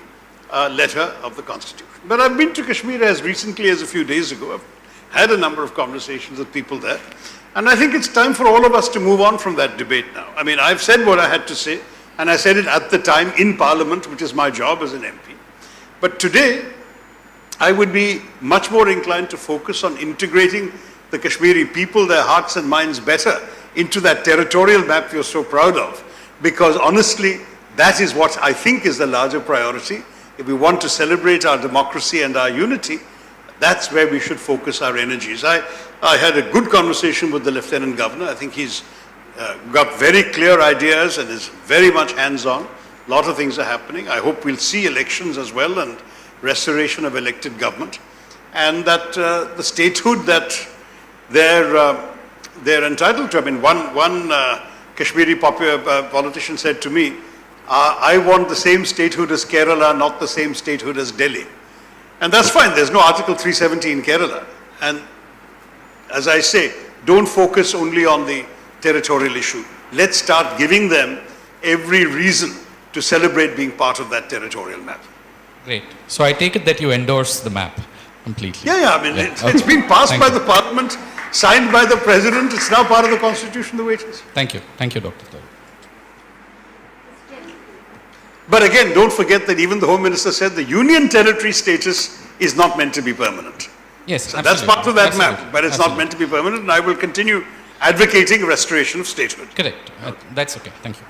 letter of the Constitution. But I've been to Kashmir as recently as a few days ago. I've had a number of conversations with people there. And I think it's time for all of us to move on from that debate now. I mean, I've said what I had to say, and I said it at the time in Parliament, which is my job as an MP. But today, I would be much more inclined to focus on integrating the Kashmiri people, their hearts and minds better into that territorial map you're so proud of. Because honestly, that is what I think is the larger priority. If we want to celebrate our democracy and our unity, that's where we should focus our energies. I had a good conversation with the Lieutenant Governor. I think he's got very clear ideas and is very much hands-on. A lot of things are happening. I hope we'll see elections as well and restoration of elected government. And that the statehood that they're entitled to. I mean, one Kashmiri politician said to me, I want the same statehood as Kerala, not the same statehood as Delhi. And that's fine. There's no Article 370 in Kerala. And as I say, don't focus only on the territorial issue. Let's start giving them every reason to celebrate being part of that territorial map. Great. So I take it that you endorse the map completely. Yeah, I mean, Yeah. it's been passed Thank by you. the Parliament, signed by the President. It's now part of the Constitution the way it is. Thank you. Thank you, Dr. Tharoor. But again, don't forget that even the Home Minister said the Union Territory status is not meant to be permanent. Yes, So that's part of that map, Absolutely. but it's not meant to be permanent, and I will continue advocating restoration of statehood. Correct. That's okay. Thank you.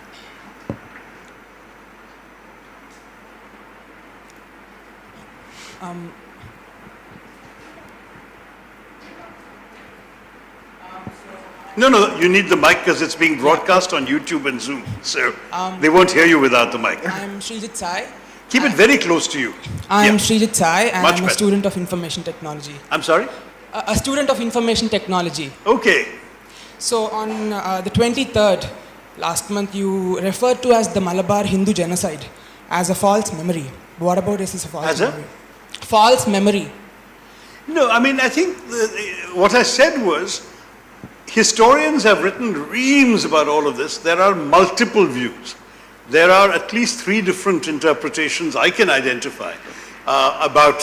No, you need the mic because it's being broadcast on YouTube and Zoom, so they won't hear you without the mic. I'm Srijit Sai. Keep it very close to you. I'm Yeah. Srijit Sai and Much I'm a better. student of information technology. I'm sorry? A student of information technology. Okay. So on the 23rd last month, you referred to as the Malabar Hindu genocide as a false memory. What about this is a false As a? memory? False memory. No, I mean, I think what I said was, historians have written reams about all of this. There are multiple views. There are at least 3 different interpretations I can identify about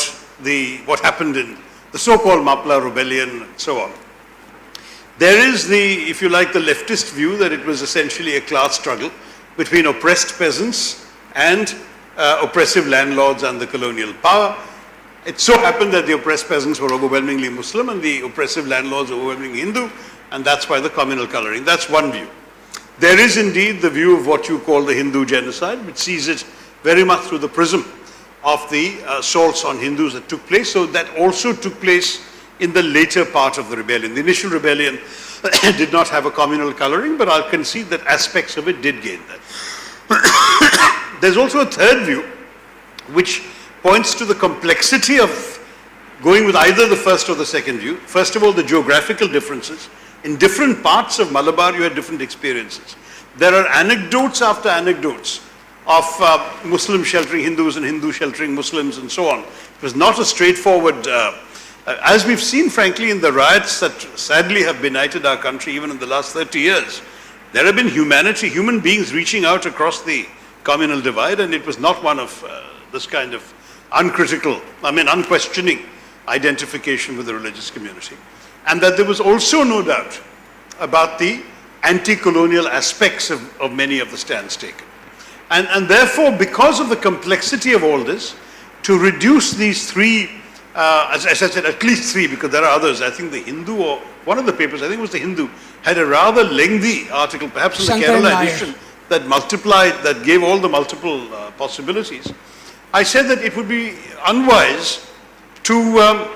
what happened in the so-called Moplah rebellion and so on. There is if you like, the leftist view that it was essentially a class struggle between oppressed peasants and oppressive landlords and the colonial power. It so happened that the oppressed peasants were overwhelmingly Muslim and the oppressive landlords were overwhelmingly Hindu, and that's why the communal coloring. That's one view. There is indeed the view of what you call the Hindu genocide, which sees it very much through the prism of the assaults on Hindus that took place. So that also took place in the later part of the rebellion. The initial rebellion did not have a communal coloring, but I'll concede that aspects of it did gain that. There's also a third view, which points to the complexity of going with either the first or the second view. First of all, the geographical differences. In different parts of Malabar, you had different experiences. There are anecdotes after anecdotes of Muslims sheltering Hindus and Hindus sheltering Muslims and so on. It was not a straightforward, as we've seen frankly in the riots that sadly have benighted our country even in the last 30 years, there have been human beings reaching out across the communal divide, and it was not one of this kind of unquestioning identification with the religious community. And that there was also no doubt about the anti-colonial aspects of many of the stands taken. And therefore, because of the complexity of all this, to reduce these three, as I said, at least three, because there are others. I think the Hindu, or one of the papers, I think it was the Hindu, had a rather lengthy article, perhaps in the Kerala edition, that gave all the multiple possibilities. I said that it would be unwise to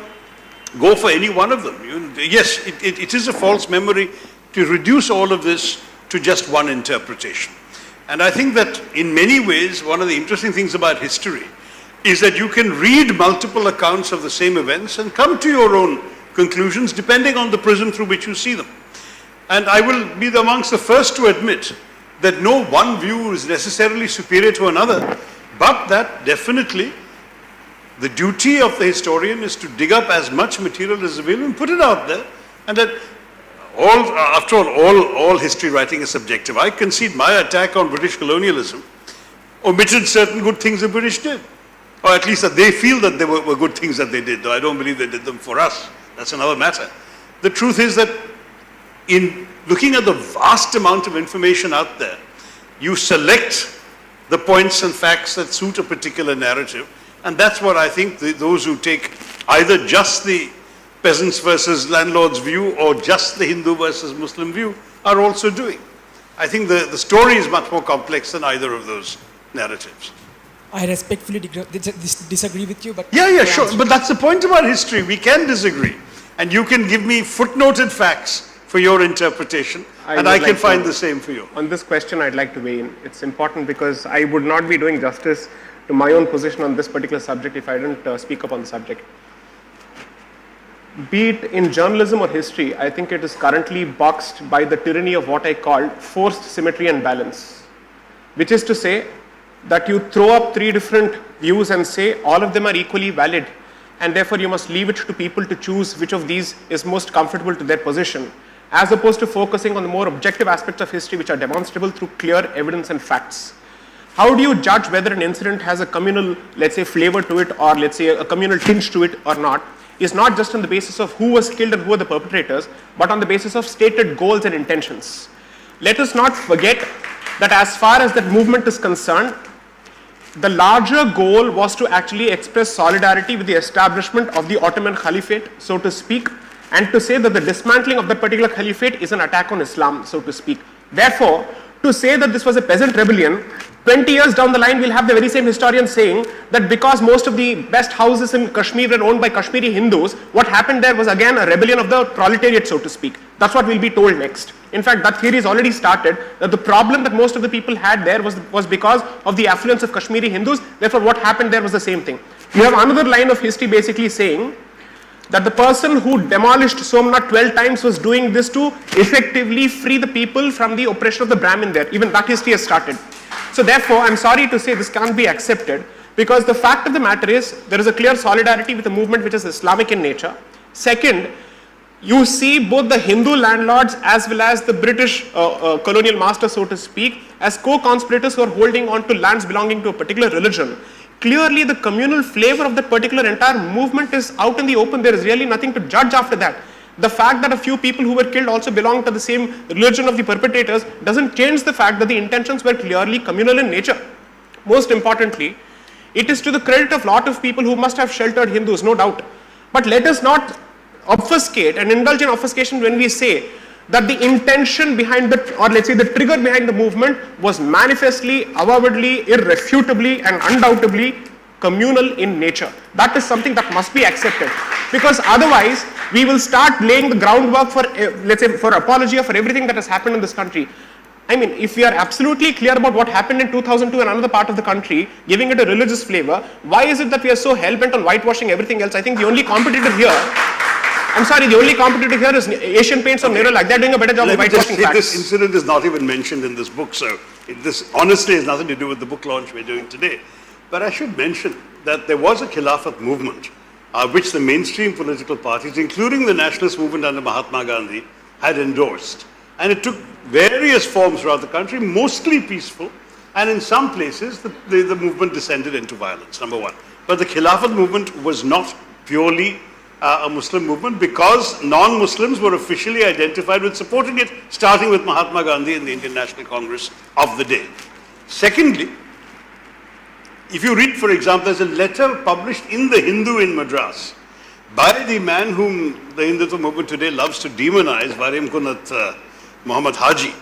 go for any one of them. Yes, it is a false memory to reduce all of this to just one interpretation. And I think that in many ways, one of the interesting things about history is that you can read multiple accounts of the same events and come to your own conclusions depending on the prism through which you see them. And I will be amongst the first to admit that no one view is necessarily superior to another, but that definitely the duty of the historian is to dig up as much material as available and put it out there, and that after all history writing is subjective. I concede my attack on British colonialism omitted certain good things the British did, or at least that they feel that they were good things that they did, though I don't believe they did them for us. That's another matter. The truth is that in looking at the vast amount of information out there, you select the points and facts that suit a particular narrative, and that's what I think those who take either just the peasants versus landlords view or just the Hindu versus Muslim view are also doing. I think the story is much more complex than either of those narratives. I respectfully disagree with you, but... Yeah, sure. But that's the point about history. We can disagree. And you can give me footnoted facts for your interpretation, and I can find the same for you. On this question, I'd like to weigh in. It's important because I would not be doing justice to my own position on this particular subject if I didn't speak up on the subject. Be it in journalism or history, I think it is currently boxed by the tyranny of what I call forced symmetry and balance, which is to say that you throw up three different views and say all of them are equally valid, and therefore you must leave it to people to choose which of these is most comfortable to their position, as opposed to focusing on the more objective aspects of history which are demonstrable through clear evidence and facts. How do you judge whether an incident has a communal, let's say, flavor to it, or let's say a communal tinge to it or not, is not just on the basis of who was killed and who are the perpetrators, but on the basis of stated goals and intentions. Let us not forget that as far as that movement is concerned, the larger goal was to actually express solidarity with the establishment of the Ottoman Caliphate, so to speak, and to say that the dismantling of that particular caliphate is an attack on Islam, so to speak. Therefore, to say that this was a peasant rebellion, 20 years down the line, we'll have the very same historian saying that because most of the best houses in Kashmir were owned by Kashmiri Hindus, what happened there was again a rebellion of the proletariat, so to speak. That's what we'll be told next. In fact, that theory has already started, that the problem that most of the people had there was because of the affluence of Kashmiri Hindus. Therefore, what happened there was the same thing. You have another line of history basically saying that the person who demolished Somnath 12 times was doing this to effectively free the people from the oppression of the Brahmin there. Even that history has started. So therefore, I'm sorry to say this can't be accepted, because the fact of the matter is there is a clear solidarity with a movement which is Islamic in nature. Second, you see both the Hindu landlords as well as the British colonial masters, so to speak, as co-conspirators who are holding on to lands belonging to a particular religion. Clearly, the communal flavor of that particular entire movement is out in the open. There is really nothing to judge after that. The fact that a few people who were killed also belong to the same religion of the perpetrators doesn't change the fact that the intentions were clearly communal in nature. Most importantly, it is to the credit of a lot of people who must have sheltered Hindus, no doubt. But let us not obfuscate and indulge in obfuscation when we say that the intention behind the, or let's say the trigger behind the movement was manifestly, avowedly, irrefutably and undoubtedly communal in nature. That is something that must be accepted, because otherwise we will start laying the groundwork for, let's say, for apologia for everything that has happened in this country. I mean, if we are absolutely clear about what happened in 2002 in another part of the country, giving it a religious flavor, why is it that we are so hell-bent on whitewashing everything else? I think the only competitor here, I'm sorry, the only competitor here is Asian Paints or Nerolac. They're doing a better job of whitewashing facts. This incident is not even mentioned in this book, so this honestly has nothing to do with the book launch we're doing today. But I should mention that there was a Khilafat movement which the mainstream political parties, including the nationalist movement under Mahatma Gandhi, had endorsed. And it took various forms throughout the country, mostly peaceful, and in some places the movement descended into violence, number one. But the Khilafat movement was not purely a Muslim movement, because non-Muslims were officially identified with supporting it, starting with Mahatma Gandhi and the Indian National Congress of the day. Secondly, if you read, for example, there's a letter published in the Hindu in Madras by the man whom the Hindutva movement today loves to demonize, Varim Kunat Muhammad Haji,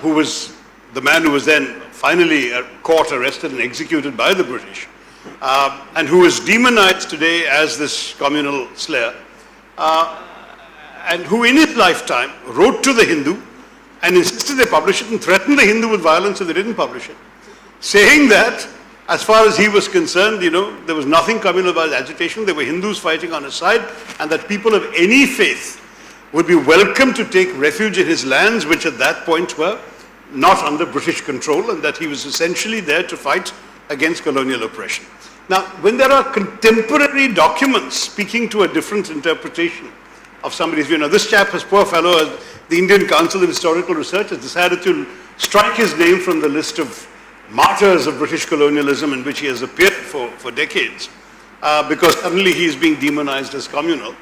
who was the man who was then finally caught, arrested and executed by the British, and who is demonized today as this communal slayer, and who in his lifetime wrote to the Hindu and insisted they publish it and threatened the Hindu with violence if they didn't publish it, saying that as far as he was concerned, there was nothing communal about agitation. There were Hindus fighting on his side, and that people of any faith would be welcome to take refuge in his lands, which at that point were not under British control, and that he was essentially there to fight against colonial oppression. Now, when there are contemporary documents speaking to a different interpretation of somebody's view, this chap, this poor fellow, the Indian Council of Historical Research, has decided to strike his name from the list of martyrs of British colonialism in which he has appeared for decades, because suddenly he is being demonized as communal.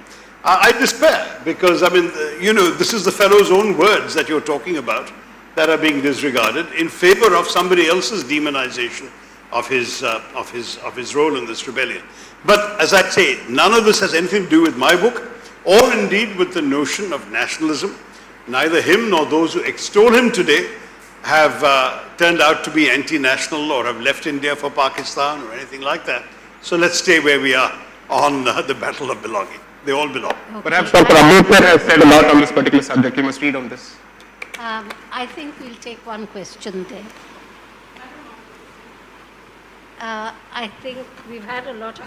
I despair, because this is the fellow's own words that you're talking about that are being disregarded in favor of somebody else's demonization of his role in this rebellion. But as I say, none of this has anything to do with my book, or indeed with the notion of nationalism. Neither him nor those who extol him today have turned out to be anti-national or have left India for Pakistan or anything like that. So let's stay where we are on the battle of belonging. They all belong. Okay. Perhaps Dr. Moplah has said a lot on this particular subject. You must read on this. I think we'll take one question there. I think we've had a lot of...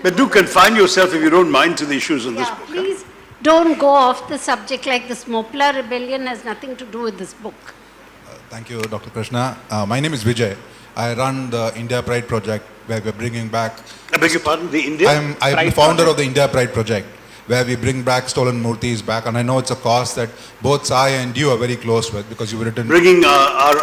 But do confine yourself, if you don't mind, to the issues in this book. Please don't go off the subject like this. Moplah rebellion has nothing to do with this book. Thank you, Dr. Krishna. My name is Vijay. I run the India Pride project, where we're bringing back... I beg your pardon, the India? I'm the founder of the India Pride project, where we bring back stolen murtis back, and I know it's a cause that both Sai and you are very close with, because you've written... Bringing our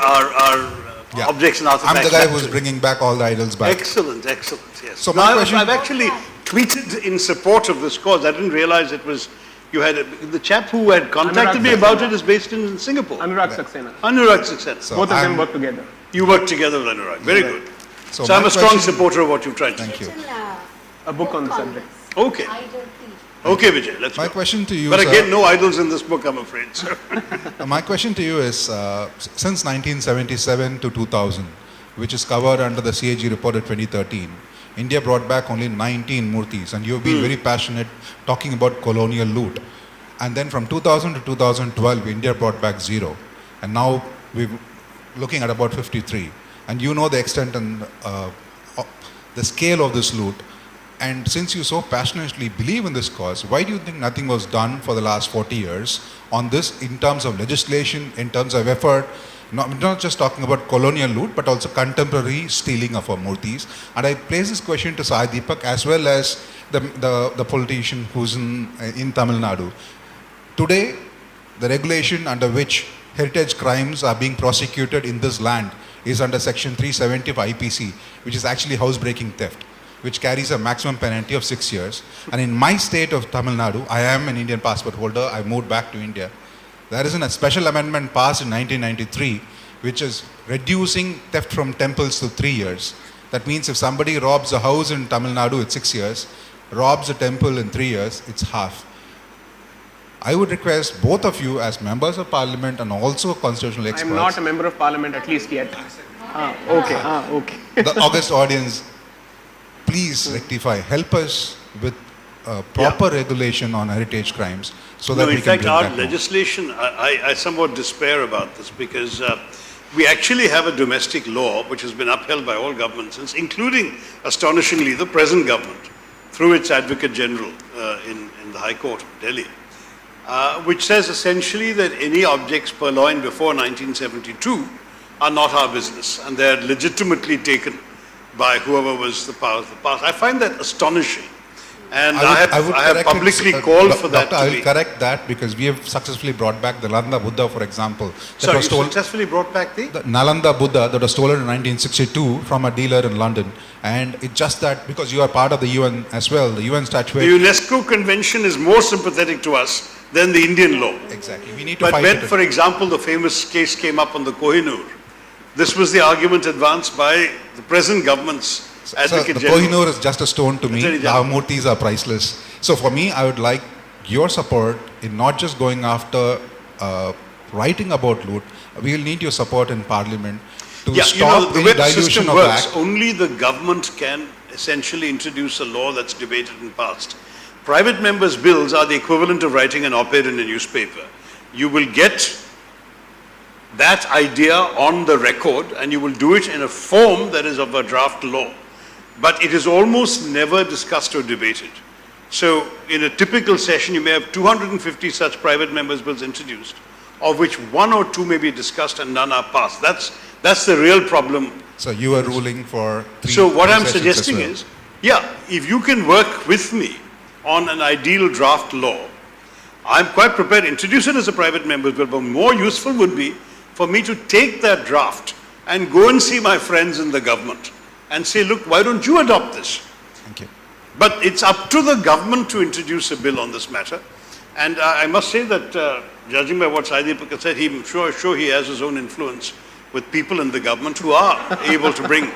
objects and artifacts. I'm the guy who's bringing back all the idols back. Excellent, yes. So my question... I've actually tweeted in support of this cause. I didn't realize it was... the chap who had contacted me about it is based in Singapore. Anurag Saxena. Anurag Saxena. So Both of them work together. You work together with Anurag. Very good. So I'm a strong question- supporter of what you've tried to do. Thank you. A book on the subject. Okay. Okay, Vijay, let's My go. question to you, But sir, again, no idols in this book, I'm afraid, sir. my question to you is, since 1977 to 2000, which is covered under the CAG report of 2013, India brought back only 19 murtis, and you've been very passionate talking about colonial loot. And then from 2000 to 2012, India brought back 0. And now we're looking at about 53. And you know the extent and the scale of this loot. And since you so passionately believe in this cause, why do you think nothing was done for the last 40 years on this in terms of legislation, in terms of effort? Not just talking about colonial loot, but also contemporary stealing of our murtis. And I place this question to Sai Deepak as well as the politician who's in Tamil Nadu. Today, the regulation under which heritage crimes are being prosecuted in this land is under section 370 of IPC, which is actually housebreaking theft, which carries a maximum penalty of 6 years. And in my state of Tamil Nadu, I am an Indian passport holder. I moved back to India. There is a special amendment passed in 1993, which is reducing theft from temples to 3 years. That means if somebody robs a house in Tamil Nadu, it's 6 years. robs a temple in 3 years, it's half. I would request both of you as members of parliament and also constitutional experts. I'm not a member of parliament, at least yet. Okay. The august audience, please rectify. Help us with proper regulation on heritage crimes so that No, we in can fact, bring our that home. legislation, I somewhat despair about this because we actually have a domestic law which has been upheld by all governments since, including, astonishingly, the present government through its Advocate General in the High Court of Delhi, which says essentially that any objects purloined before 1972 are not our business and they are legitimately taken by whoever was the power of the past. I find that astonishing. And I have correct it, publicly called for that Doctor, I to will be. correct that because we have successfully brought back the Nalanda Buddha, for example. That Sorry, was you stolen, successfully brought back the? the Nalanda Buddha that was stolen in 1962 from a dealer in London. And it's just that because you are part of the UN as well, the UN The statute. UNESCO Convention is more sympathetic to us than the Indian law. Exactly. We need to But fight when, it. for example, the famous case came up on the Kohinoor, this was the argument advanced by the present government's So Advocate the General. Kohinoor is just a stone to me. Attorney The General. Murtis are priceless. So for me, I would like your support in not just going after writing about loot. We will need your support in Parliament to Yeah, stop the any way the dilution system of works, act. only the government can essentially introduce a law that's debated and passed. Private members' bills are the equivalent of writing an op-ed in a newspaper. You will get that idea on the record and you will do it in a form that is of a draft law. But it is almost never discussed or debated. So in a typical session, you may have 250 such private members' bills introduced, of which 1 or 2 may be discussed and none are passed. That's the real problem. So you are ruling for three. So what I'm sessions as suggesting well. is, if you can work with me on an ideal draft law, I'm quite prepared to introduce it as a private member's bill, but more useful would be for me to take that draft and go and see my friends in the government and say, look, why don't you adopt this? Thank you. But it's up to the government to introduce a bill on this matter. And I must say that, judging by what Sai Deepak has said, I'm sure he has his own influence with people in the government who are able to bring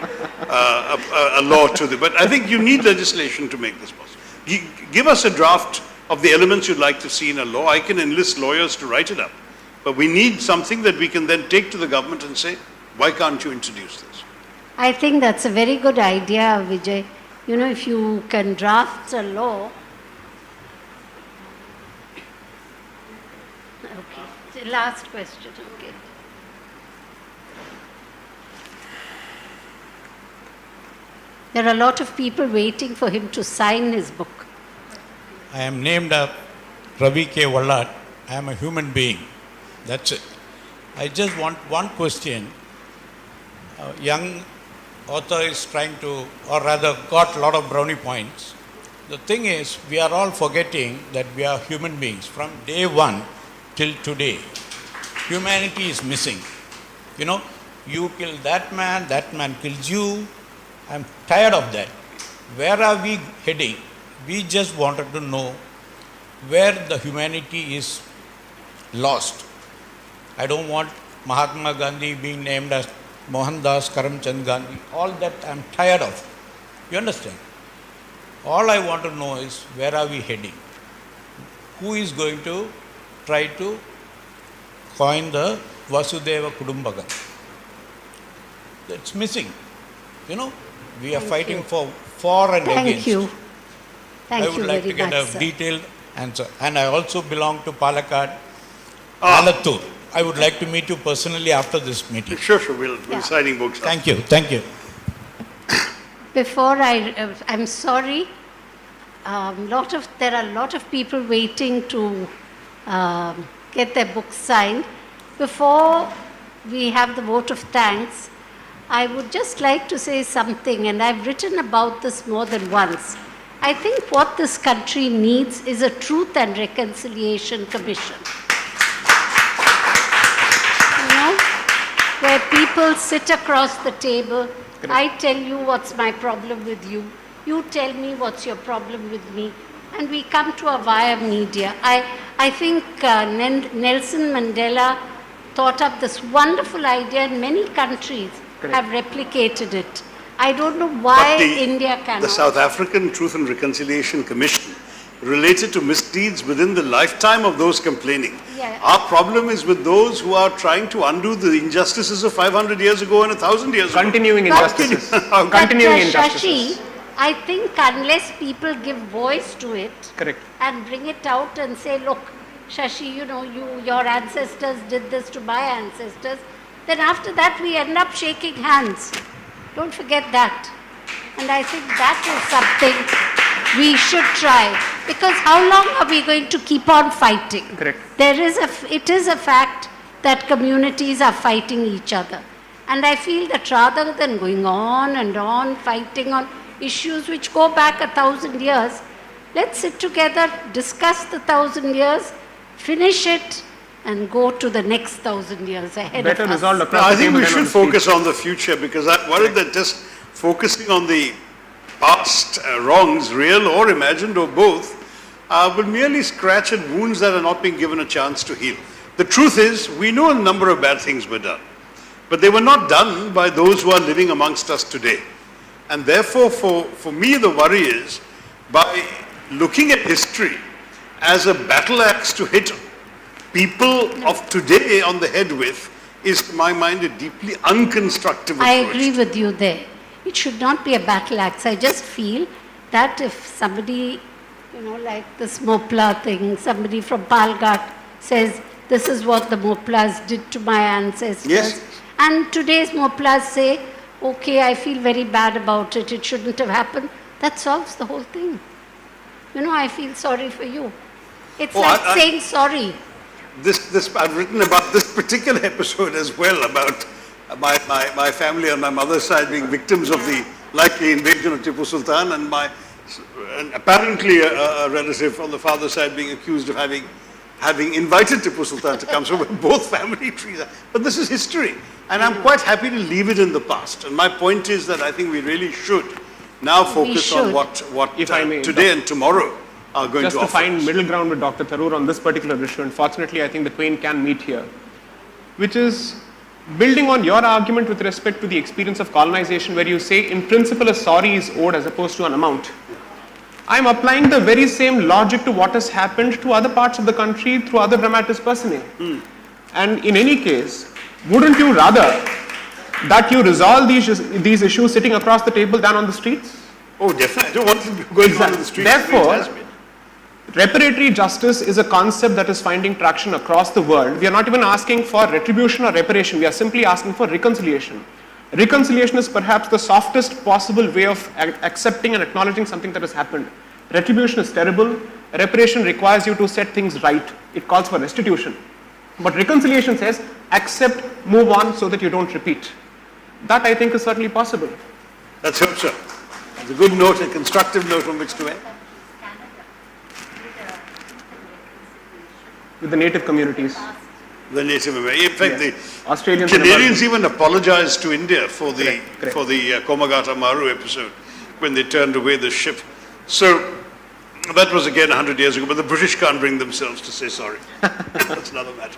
a law to them. But I think you need legislation to make this possible. Give us a draft of the elements you'd like to see in a law. I can enlist lawyers to write it up. But we need something that we can then take to the government and say, why can't you introduce this? I think that's a very good idea, Vijay. You know, if you can draft a law. Okay, the last question, okay. There are a lot of people waiting for him to sign his book. I am named Ravi K. Vallat. I am a human being. That's it. I just want one question. A young author is trying to, or rather got a lot of brownie points. The thing is, we are all forgetting that we are human beings. From day one till today, humanity is missing. You know, you kill that man kills you. I'm tired of that. Where are we heading? We just wanted to know where the humanity is lost. I don't want Mahatma Gandhi being named as Mohandas Karamchand Gandhi. All that I'm tired of. You understand? All I want to know is where are we heading? Who is going to try to coin the Vasudeva Kudumbakam? That's missing. You know, we are fighting for and Thank against. you. Thank I you would like very to get much, a sir. detailed answer. And I also belong to Palakkad, Alattur. I would like to meet you personally after this meeting. Sure, we'll Yeah. signing books. Thank you. Thank you. Before I'm sorry, there are a lot of people waiting to get their books signed. Before we have the vote of thanks, I would just like to say something, and I've written about this more than once. I think what this country needs is a Truth and Reconciliation Commission. You know, where people sit across the table. I tell you what's my problem with you. You tell me what's your problem with me. And we come to a via media. I think Nelson Mandela thought up this wonderful idea, and many countries have replicated it. I don't know why But India cannot. The South African Truth and Reconciliation Commission related to misdeeds within the lifetime of those complaining. Yeah. Our problem is with those who are trying to undo the injustices of 500 years ago and 1,000 years ago. Continuing injustices. But, Continuing Shashi, injustices. I think unless people give voice to it Correct. and bring it out and say, look, Shashi, you know, your ancestors did this to my ancestors, then after that we end up shaking hands. Don't forget that. And I think that is something we should try. Because how long are we going to keep on fighting? Correct. It is a fact that communities are fighting each other. And I feel that rather than going on and on fighting on issues which go back 1,000 years, let's sit together, discuss the 1,000 years, finish it, and go to the next 1,000 years ahead Better of us. resolved No, across I the think table we than on should the street. focus on the future, because I'm worried that just focusing on the past wrongs, real or imagined or both, will merely scratch at wounds that are not being given a chance to heal. The truth is, we know a number of bad things were done, but they were not done by those who are living amongst us today. And therefore, for me, the worry is, by looking at history as a battle axe to hit people of today on the head with, is, to my mind, a deeply unconstructive approach. I agree with you there. It should not be a battle axe. I just feel that if somebody, you know, like this Moplah thing, somebody from Palghat says, this is what the Moplahs did to my ancestors. Yes. And today's Moplahs say, okay, I feel very bad about it, it shouldn't have happened. That solves the whole thing. You know, I feel sorry for you. It's like saying sorry. I've written about this particular episode as well, about my family on my mother's side being victims of the likely invasion of Tipu Sultan, and apparently a relative on the father's side being accused of having invited Tipu Sultan to come. So both family trees are. But this is history, and I'm quite happy to leave it in the past. And my point is that I think we really should now focus on what If I may, today and tomorrow are going Just to to offer find us. middle ground with Dr. Tharoor on this particular issue, unfortunately, I think the twain can meet here, which is building on your argument with respect to the experience of colonization, where you say, in principle, a sorry is owed as opposed to an amount. I'm applying the very same logic to what has happened to other parts of the country through other dramatis personae. And in any case, wouldn't you rather that you resolve these issues sitting across the table than on the streets? Oh, definitely. I don't want to go on the streets. Therefore, It has been. reparatory justice is a concept that is finding traction across the world. We are not even asking for retribution or reparation. We are simply asking for reconciliation. Reconciliation is perhaps the softest possible way of accepting and acknowledging something that has happened. Retribution is terrible. Reparation requires you to set things right. It calls for restitution. But reconciliation says, accept, move on so that you don't repeat. That, I think, is certainly possible. Let's hope so. It's a good note, a constructive note on which to end. With the native communities. The Native Americans. In fact, the Australians and Canadians even apologized to India for the Correct. Komagata Maru episode when they turned away the ship. So that was again 100 years ago, but the British can't bring themselves to say sorry. That's another matter.